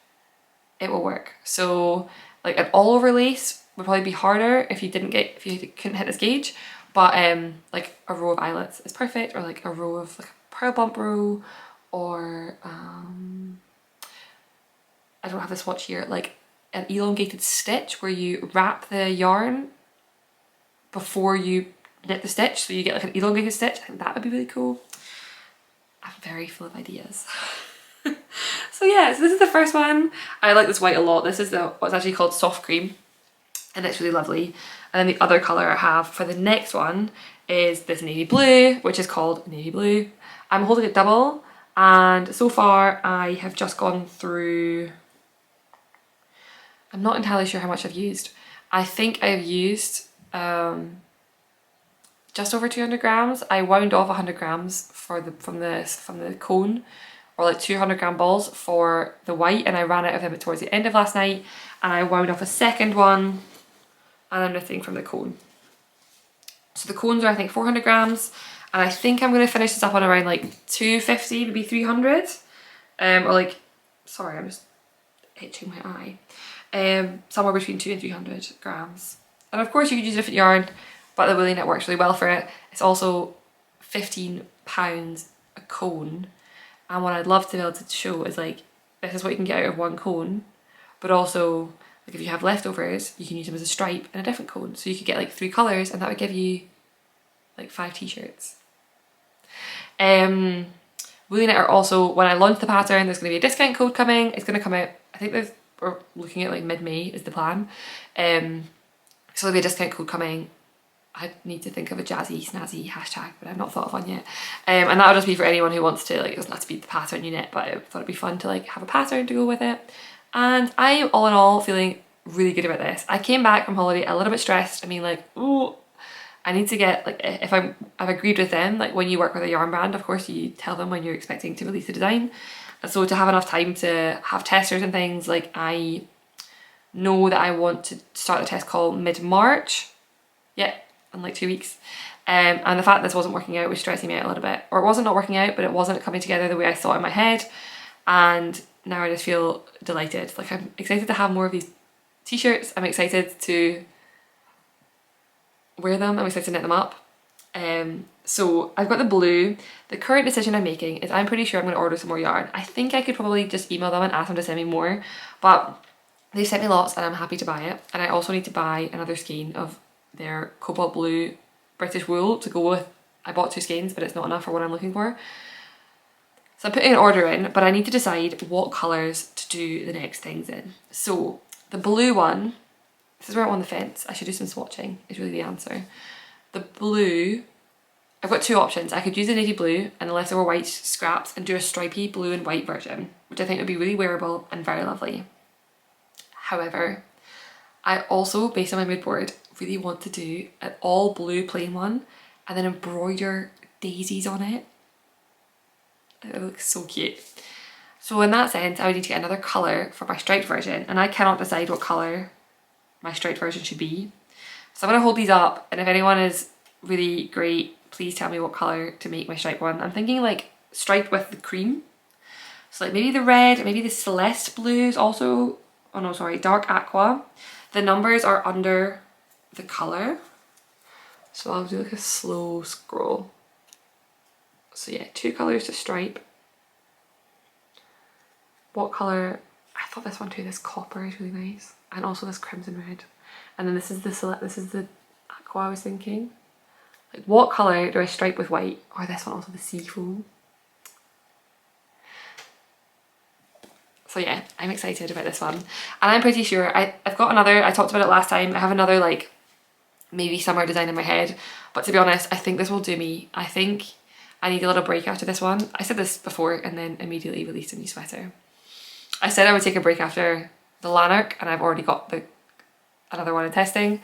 it will work. So like an all over lace would probably be harder if you couldn't hit this gauge, but like a row of eyelets is perfect, or like a row of like a pearl bump row, or I don't have the swatch here, like an elongated stitch where you wrap the yarn before you knit the stitch, so you get like an elongated stitch. I think that would be really cool. I'm very full of ideas. So yeah, so this is the first one. I like this white a lot. This is what's actually called soft cream, and it's really lovely. And then the other colour I have for the next one is this navy blue, which is called navy blue. I'm holding it double, and so far I have just gone through, I'm not entirely sure how much I've used. I think I've used just over 200 grams. I wound off 100 grams from the cone, or like 200 gram balls for the white, and I ran out of them towards the end of last night, and I wound off a second one, and I'm knitting from the cone. So the cones are I think 400 grams, and I think I'm going to finish this up on around like 250, maybe 300, or like, sorry, I'm just itching my eye, somewhere between 200 and 300 grams. And of course you could use a different yarn, but the Woolyknit works really well for it. It's also £15 a cone, and what I'd love to be able to show is like, this is what you can get out of one cone, but also like if you have leftovers, you can use them as a stripe in a different cone. So you could get like 3 colours, and that would give you like 5 t-shirts. Woolyknit are also, when I launch the pattern, there's going to be a discount code coming. It's going to come out, I think we're looking at like mid-May is the plan. So there'll be a discount code coming. I need to think of a jazzy, snazzy hashtag, but I've not thought of one yet. And that'll just be for anyone who wants to, like, it doesn't have to be the pattern you knit, but I thought it'd be fun to like have a pattern to go with it. And I am all in all feeling really good about this. I came back from holiday a little bit stressed. I mean, like, oh, I need to get, like, if I've agreed with them, like when you work with a yarn brand, of course you tell them when you're expecting to release a design. And so to have enough time to have testers and things, like I know that I want to start the test call mid-March. Yeah, in like 2 weeks. And the fact this wasn't working out was stressing me out a little bit. Or it wasn't not working out, but it wasn't coming together the way I thought in my head. And now I just feel delighted. Like, I'm excited to have more of these t-shirts. I'm excited to wear them. I'm excited to knit them up. So I've got the blue. The current decision I'm making is I'm pretty sure I'm going to order some more yarn. I think I could probably just email them and ask them to send me more, but they sent me lots and I'm happy to buy it. And I also need to buy another skein of their cobalt blue British wool to go with. I bought 2 skeins, but it's not enough for what I'm looking for. So I'm putting an order in, but I need to decide what colours to do the next things in. So the blue one, this is where I'm on the fence. I should do some swatching, is really the answer. The blue, I've got 2 options. I could use the navy blue and the leftover white scraps and do a stripy blue and white version, which I think would be really wearable and very lovely. However, I also, based on my mood board, really want to do an all blue plain one and then embroider daisies on it. It looks so cute. So in that sense, I would need to get another colour for my striped version, and I cannot decide what colour my striped version should be. So I'm going to hold these up, and if anyone is really great, please tell me what colour to make my striped one. I'm thinking like striped with the cream. So like maybe the red, maybe the Celeste blues also, oh no, sorry, dark aqua. The numbers are under the colour. So I'll do like a slow scroll. So yeah, 2 colours to stripe. What colour? I thought this one too, this copper is really nice. And also this crimson red. And then this is the aqua I was thinking. Like, what colour do I stripe with white? Or this one, also the sea foam. So yeah, I'm excited about this one. And I'm pretty sure, I've got another, I talked about it last time, I have another like maybe summer design in my head. But to be honest, I think this will do me. I think I need a little break after this one. I said this before and then immediately released a new sweater. I said I would take a break after the Lanark, and I've already got another one in testing.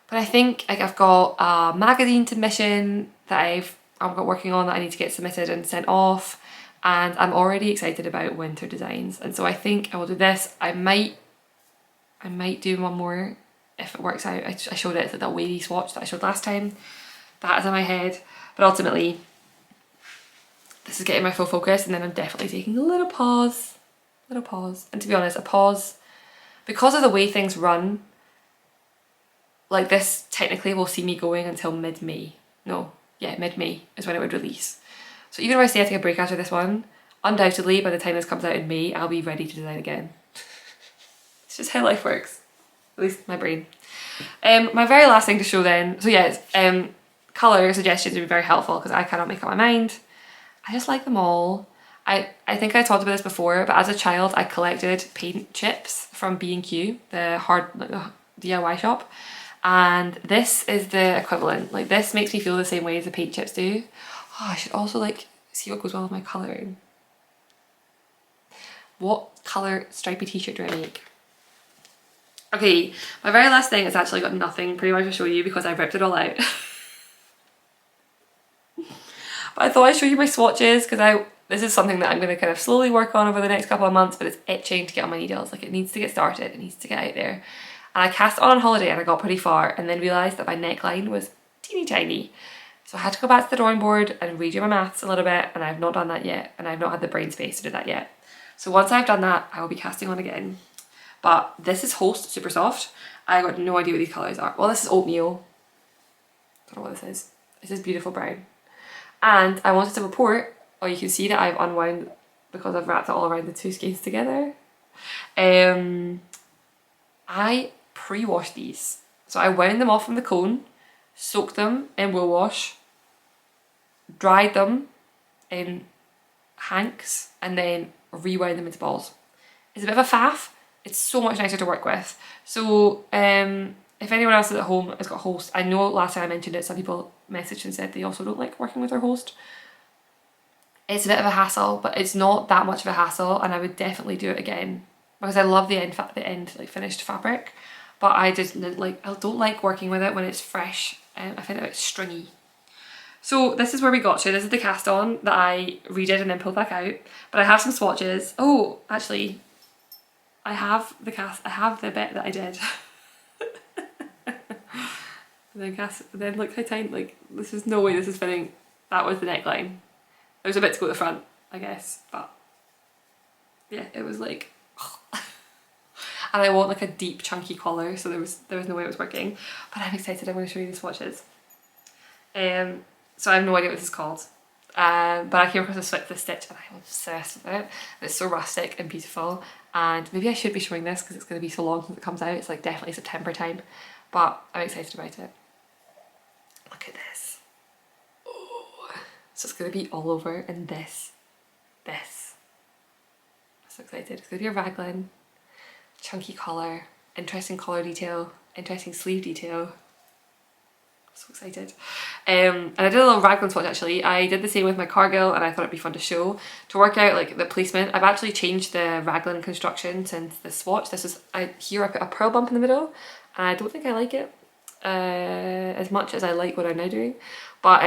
But I think like I've got a magazine submission that I've got working on that I need to get submitted and sent off. and I'm already excited about winter designs, and so I think I will do this. I might do one more if it works out. I showed it, it's like that wavy swatch that I showed last time. That is in my head, but ultimately this is getting my full focus, and then I'm definitely taking a little pause. And to be honest, a pause because of the way things run. Like this technically will see me going until mid-May. No, yeah, mid-May is when it would release. So even if I say I take a break after this one, undoubtedly by the time this comes out in May, I'll be ready to design again. It's just how life works, at least my brain. My very last thing to show then, so yes, colour suggestions would be very helpful because I cannot make up my mind. I just like them all. I think I talked about this before, but as a child I collected paint chips from B&Q, the DIY shop. And this is the equivalent. Like this makes me feel the same way as the paint chips do. Oh, I should also like see what goes well with my colouring. What colour stripy t-shirt do I make? Okay, my very last thing has actually got nothing pretty much to show you because I ripped it all out. But I thought I'd show you my swatches because this is something that I'm going to kind of slowly work on over the next couple of months, but it's itching to get on my needles. Like it needs to get started, it needs to get out there. And I cast it on holiday and I got pretty far and then realised that my neckline was teeny tiny. So I had to go back to the drawing board and redo my maths a little bit, and I've not done that yet, and I've not had the brain space to do that yet. So once I've done that, I will be casting on again. But this is Host Super Soft. I got no idea what these colours are. Well, this is oatmeal. Don't know what this is. This is beautiful brown. And I wanted to report, you can see that I've unwound because I've wrapped it all around the two skeins together. I pre-washed these. So I wound them off from the cone, soaked them in wool wash, dried them in hanks, and then rewound them into balls. It's a bit of a faff. It's so much nicer to work with. So if anyone else is at home has got a Host, I know last time I mentioned it, some people messaged and said they also don't like working with their Host. It's a bit of a hassle, but it's not that much of a hassle, and I would definitely do it again because I love the end like finished fabric. But I don't like working with it when it's fresh. I find it a bit stringy. So this is where we got to. This is the cast on that I redid and then pulled back out. But I have some swatches. Oh, actually, I have the bit that I did. And then look how tiny, like this is no way this is fitting. That was the neckline. There's a bit to go to the front, I guess, but yeah, it was like and I want like a deep chunky collar, so there was no way it was working. But I'm excited. I'm going to show you the swatches. So I have no idea what this is called, but I came across this stitch and I'm obsessed with it. It's so rustic and beautiful, and maybe I should be showing this because it's going to be so long since it comes out. It's like definitely September time, but I'm excited about it. Look at this. Oh, so it's going to be all over in this. I'm so excited. It's going to be a raglan. Chunky collar, interesting collar detail, interesting sleeve detail. So excited. And I did a little raglan swatch actually. I did the same with my Cargill and I thought it'd be fun to show. To work out like the placement, I've actually changed the raglan construction since the swatch. Here I put a pearl bump in the middle and I don't think I like it as much as I like what I'm now doing. But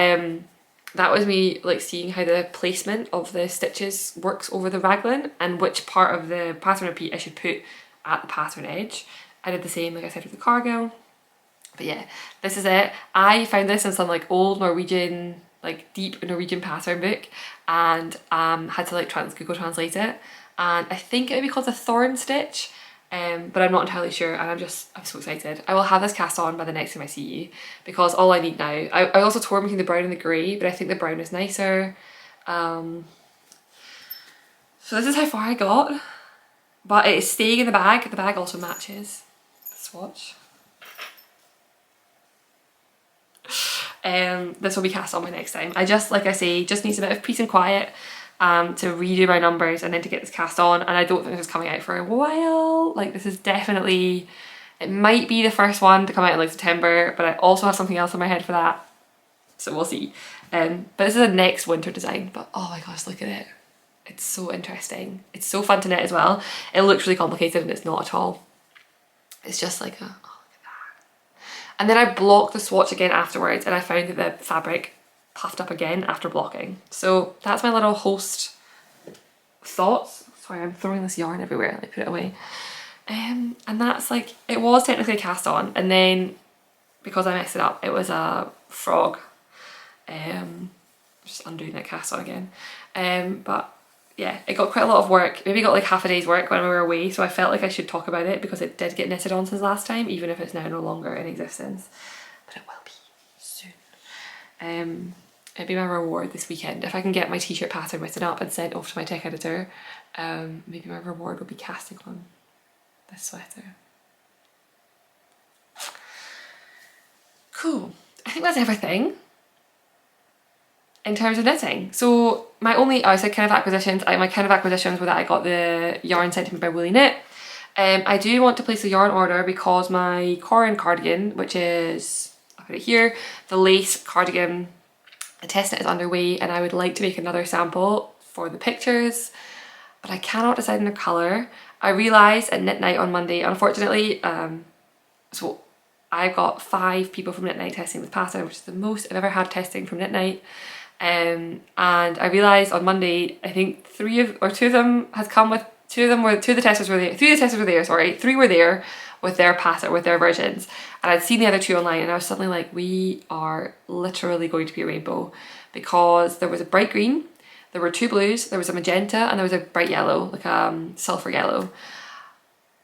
that was me like seeing how the placement of the stitches works over the raglan and which part of the pattern repeat I should put at the pattern edge. I did the same like I said with the Cargill. But yeah, this is it. I found this in some like old Norwegian, like deep Norwegian pattern book, and had to like Google translate it. And I think it would be called a thorn stitch, but I'm not entirely sure. And I'm so excited. I will have this cast on by the next time I see you because all I need now. I also torn between the brown and the grey, but I think the brown is nicer. So this is how far I got. But it is staying in the bag. The bag also matches the swatch. This will be cast on my next time. I just, like I say, just needs a bit of peace and quiet to redo my numbers and then to get this cast on, and I don't think this is coming out for a while. Like this is definitely, it might be the first one to come out in like September, but I also have something else in my head for that, so we'll see. But this is a next winter design, but oh my gosh, look at it. It's so interesting. It's so fun to knit as well. It looks really complicated and it's not at all. It's just like a, oh, look at that. And then I blocked the swatch again afterwards and I found that the fabric puffed up again after blocking. So that's my little Host thoughts. Sorry, I'm throwing this yarn everywhere, like put it away. And that's like, it was technically cast on, and then because I messed it up, it was a frog. Just undoing that cast on again. But yeah, it got quite a lot of work. Maybe got like half a day's work when we were away, so I felt like I should talk about it because it did get knitted on since last time, even if it's now no longer in existence. But it will be soon. It'd be my reward this weekend. If I can get my t-shirt pattern written up and sent off to my tech editor, maybe my reward will be casting on this sweater. Cool. I think that's everything in terms of knitting. So my only, I said kind of acquisitions, my kind of acquisitions were that I got the yarn sent to me by Woolyknit. I do want to place a yarn order because my Corin cardigan, which is, I'll put it here, the lace cardigan, the testnet is underway, and I would like to make another sample for the pictures, but I cannot decide on a colour. I realised at knit night on Monday, unfortunately, so I've got 5 people from knit night testing this pattern, which is the most I've ever had testing from knit night. And I realised on Monday, I think 3 of them has come with, 3 of the testers were there, sorry, 3 were there with their pattern, with their versions, and I'd seen the other 2 online, and I was suddenly like, we are literally going to be a rainbow, because there was a bright green, there were 2 blues, there was a magenta, and there was a bright yellow, like sulphur yellow.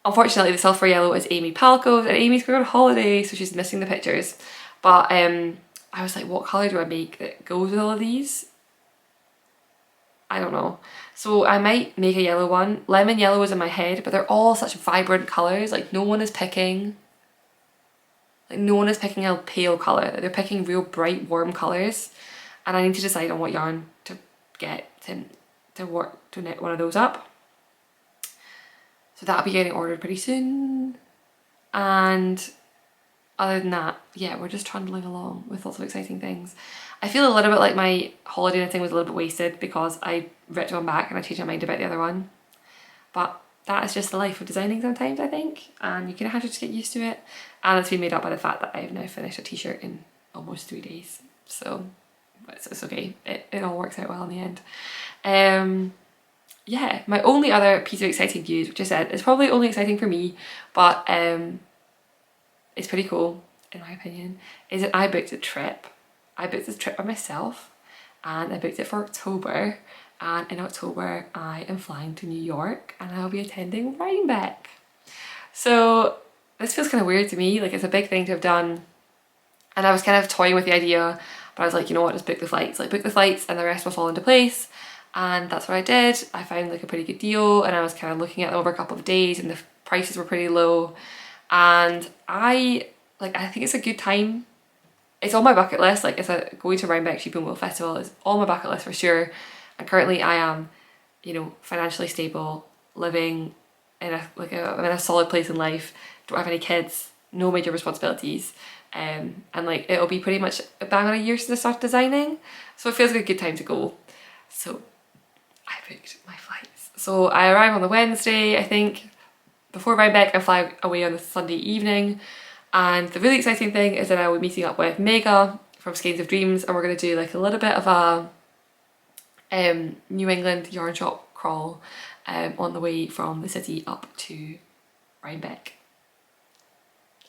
Unfortunately, the sulphur yellow is Amy Palco's, and Amy's going on holiday, so she's missing the pictures. But I was like, what colour do I make that goes with all of these? I don't know. So I might make a yellow one. Lemon yellow is in my head, but they're all such vibrant colours. Like no one is picking a pale colour. They're picking real bright, warm colours. And I need to decide on what yarn to get to knit one of those up. So that'll be getting ordered pretty soon. And other than that, yeah, we're just trundling along with lots of exciting things. I feel a little bit like my holiday knitting was a little bit wasted because I ripped one back and I changed my mind about the other one. But that is just the life of designing sometimes, I think, and you kind of have to just get used to it. And it's been made up by the fact that I've now finished a t-shirt in almost 3 days. So it's okay, it all works out well in the end. Yeah, my only other piece of exciting news, which I said is probably only exciting for me, but it's pretty cool in my opinion, is that I booked a trip. I booked this trip by myself, and I booked it for October, and in October I am flying to New York and I'll be attending Rhinebeck. So this feels kind of weird to me, like it's a big thing to have done, and I was kind of toying with the idea, but I was like, you know what, just book the flights. Like book the flights and the rest will fall into place. And that's what I did. I found like a pretty good deal, and I was kind of looking at them over a couple of days, and the prices were pretty low, and I think it's a good time. It's on my bucket list. Like going to Rhinebeck Sheep and Wool Festival is on my bucket list for sure. And currently I am, you know, financially stable, living in I'm in a solid place in life, don't have any kids, no major responsibilities, and like it'll be pretty much a bang on a year since I started designing, so it feels like a good time to go. So I booked my flights. So I arrive on the Wednesday, I think. Before Rhinebeck, I fly away on the Sunday evening. And the really exciting thing is that I will be meeting up with Megan from Skeins of Dreams, and we're going to do like a little bit of a New England yarn shop crawl on the way from the city up to Rhinebeck.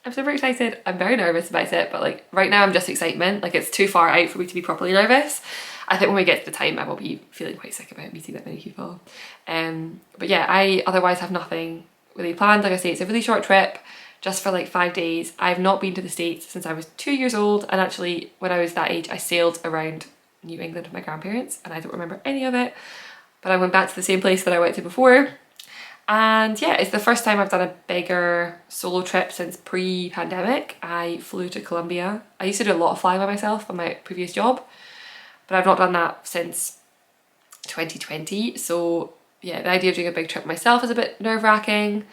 I'm super excited. I'm very nervous about it, but like right now I'm just excitement. Like it's too far out for me to be properly nervous. I think when we get to the time I will be feeling quite sick about meeting that many people. But yeah, I otherwise have nothing really planned. Like I say, it's a really short trip, just for like 5 days. I've not been to the States since I was 2 years old, and actually when I was that age I sailed around New England with my grandparents, and I don't remember any of it, but I went back to the same place that I went to before. And yeah, it's the first time I've done a bigger solo trip since pre-pandemic. I flew to Colombia. I used to do a lot of flying by myself on my previous job, but I've not done that since 2020. So yeah, the idea of doing a big trip myself is a bit nerve-wracking.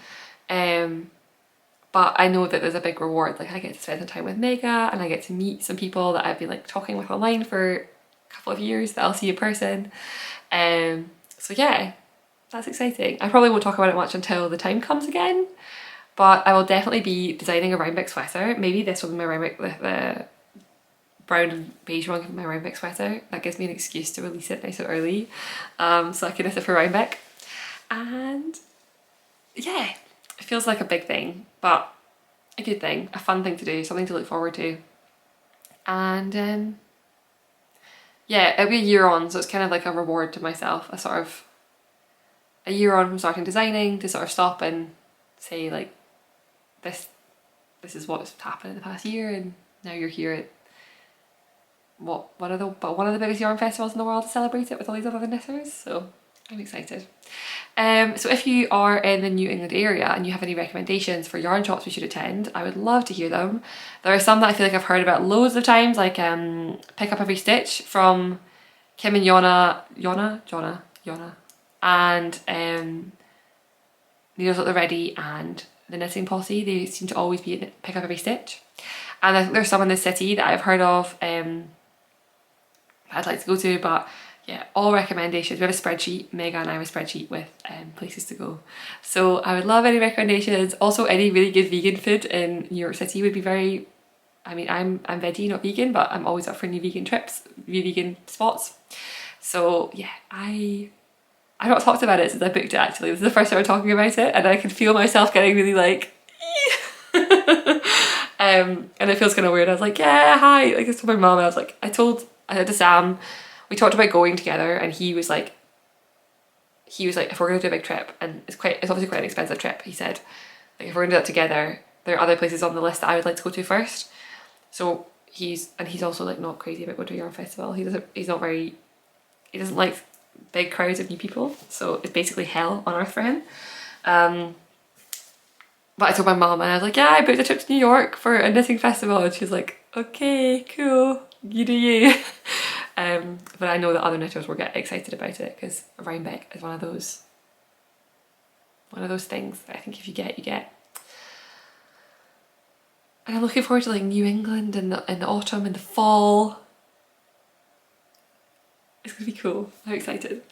But I know that there's a big reward. Like I get to spend some time with Mega, and I get to meet some people that I've been like talking with online for a couple of years that I'll see in person. So yeah, that's exciting. I probably won't talk about it much until the time comes again, but I will definitely be designing a Rhinebeck sweater. Maybe this will be my Rhinebeck, the brown and beige one, my Rhinebeck sweater. That gives me an excuse to release it nice and early, so I can knit it for Rhinebeck. And yeah, it feels like a big thing, but a good thing, a fun thing to do, something to look forward to. And yeah, it'll be a year on, so it's kind of like a reward to myself, a year on from starting designing to sort of stop and say like, this is what's happened in the past year, and now you're here at one of the biggest yarn festivals in the world to celebrate it with all these other knitters, so I'm excited. So if you are in the New England area and you have any recommendations for yarn shops we should attend, I would love to hear them. There are some that I feel like I've heard about loads of times, like Pick Up Every Stitch from Kim and Jonna, and Needles at the Ready and the Knitting Posse. They seem to always be at Pick Up Every Stitch. And I think there's some in the city that I've heard of I'd like to go to, but yeah, all recommendations. We have a spreadsheet, Mega and I have a spreadsheet with places to go. So I would love any recommendations. Also, any really good vegan food in New York City would be very, I mean, I'm veggie, not vegan, but I'm always up for new vegan trips, new vegan spots. So yeah, I've not talked about it since I booked it actually. This is the first time I'm talking about it, and I can feel myself getting really like, and it feels kind of weird. I was like, yeah, hi. Like I told my mum, and I was like, I said to Sam, we talked about going together, and he was like, if we're gonna do a big trip, and it's obviously quite an expensive trip, he said, like if we're gonna do that together, there are other places on the list that I would like to go to first. So he's also like not crazy about going to a yarn festival. He doesn't like big crowds of new people, so it's basically hell on earth for him. But I told my mum, and I was like, yeah, I booked a trip to New York for a knitting festival, and she's like, okay, cool, you do you. But I know that other knitters will get excited about it, because Rhinebeck is one of those things that I think if you get, you get. And I'm looking forward to like New England in the autumn and the fall. It's gonna be cool. I'm excited.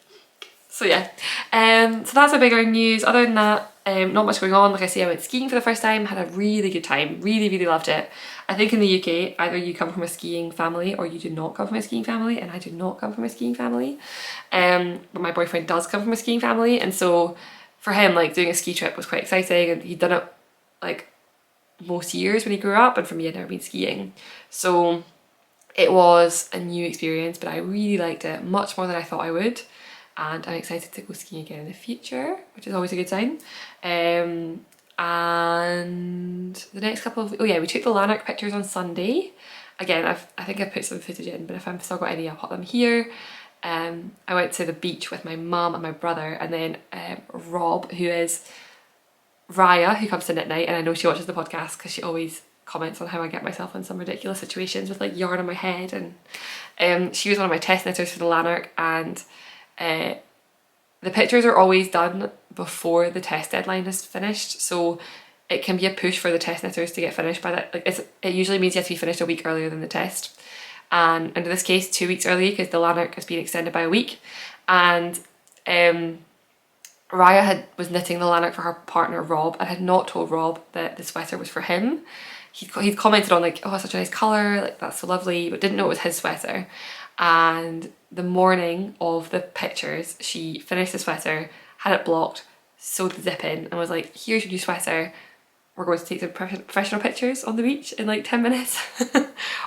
So yeah, so that's my bigger news. Other than that, not much going on. Like I say, I went skiing for the first time, had a really good time, really loved it. I think in the UK, either you come from a skiing family or you do not come from a skiing family, and I do not come from a skiing family. But my boyfriend does come from a skiing family, and so for him, like doing a ski trip was quite exciting, and he'd done it like most years when he grew up, and for me I'd never been skiing. So it was a new experience, but I really liked it, much more than I thought I would. And I'm excited to go skiing again in the future, which is always a good sign. And the next couple of, we took the Lanark pictures on Sunday. Again, I think I've put some footage in, but if I've still got any, I'll put them here. I went to the beach with my mum and my brother, and then Rob, who is Raya, who comes to Knit Night, and I know she watches the podcast because she always comments on how I get myself in some ridiculous situations with like yarn on my head, and she was one of my test knitters for the Lanark, and the pictures are always done before the test deadline is finished, so it can be a push for the test knitters to get finished by that. Like it usually means you have to be finished a week earlier than the test, and in this case 2 weeks early, because the Lanark has been extended by a week. And Raya was knitting the Lanark for her partner Rob, and had not told Rob that the sweater was for him. He'd commented on like, oh, it's such a nice colour, like that's so lovely, but didn't know it was his sweater. And the morning of the pictures, she finished the sweater, had it blocked, sewed the zip in, and was like, here's your new sweater, we're going to take some professional pictures on the beach in like 10 minutes.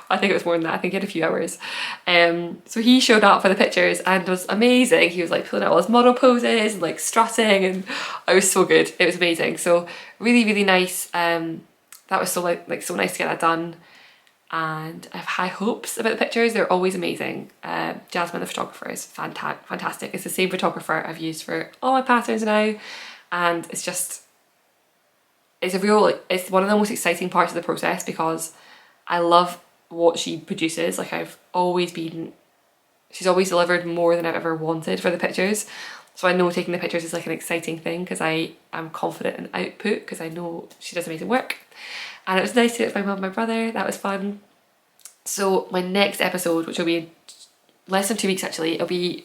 I think it was more than that, I think he had a few hours. So he showed up for the pictures and was amazing. He was like pulling out all his model poses and like strutting, and it was so good, it was amazing. So really nice. That was so like so nice to get that done. And I have high hopes about the pictures. They're always amazing. Jasmine, the photographer, is fantastic. It's the same photographer I've used for all my patterns now, and it's it's one of the most exciting parts of the process, because I love what she produces. Like she's always delivered more than I've ever wanted for the pictures. So I know taking the pictures is like an exciting thing, because I am confident in output, because I know she does amazing work. And it was nice to do it with my mum and my brother. That was fun. So my next episode, which will be in less than 2 weeks actually, it'll be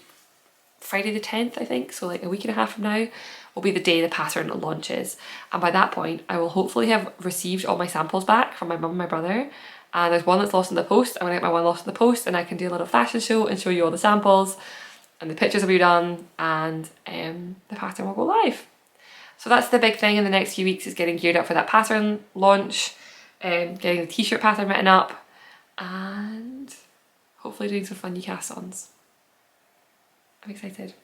Friday the 10th, I think, so like a week and a half from now, will be the day the pattern launches. And by that point, I will hopefully have received all my samples back from my mum and my brother. And there's one that's lost in the post. I'm gonna get my one lost in the post, and I can do a little fashion show and show you all the samples. and the pictures will be done, and the pattern will go live. So that's the big thing in the next few weeks, is getting geared up for that pattern launch, getting the t-shirt pattern written up, and hopefully doing some fun new cast-ons. I'm excited.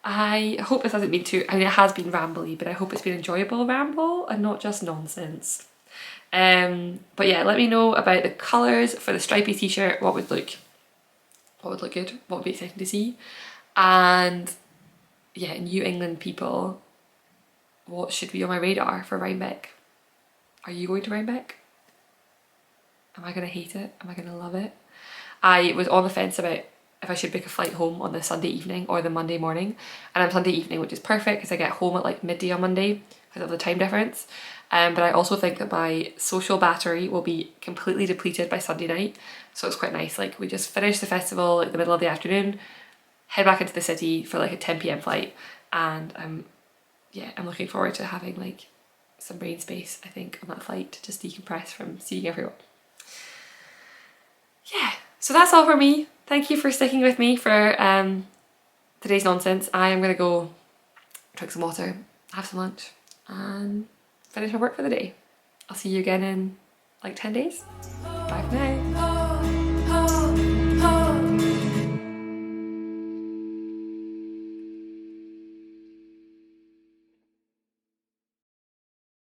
I hope this hasn't been too, I mean it has been rambly, but I hope it's been enjoyable ramble and not just nonsense. But yeah, let me know about the colours for the stripy t-shirt, what would look good, what would be exciting to see. And yeah, New England people, what should be on my radar for Rhinebeck? Are you going to Rhinebeck? Am I going to hate it? Am I going to love it? I was on the fence about if I should book a flight home on the Sunday evening or the Monday morning. And I'm Sunday evening, which is perfect because I get home at like midday on Monday because of the time difference. But I also think that my social battery will be completely depleted by Sunday night. So it's quite nice. Like we just finish the festival like the middle of the afternoon, head back into the city for like a 10 p.m. flight. And I'm looking forward to having like some brain space, I think, on that flight to just decompress from seeing everyone. Yeah, so that's all for me. Thank you for sticking with me for today's nonsense. I am going to go drink some water, have some lunch, and finish my work for the day. I'll see you again in like 10 days. Bye for now.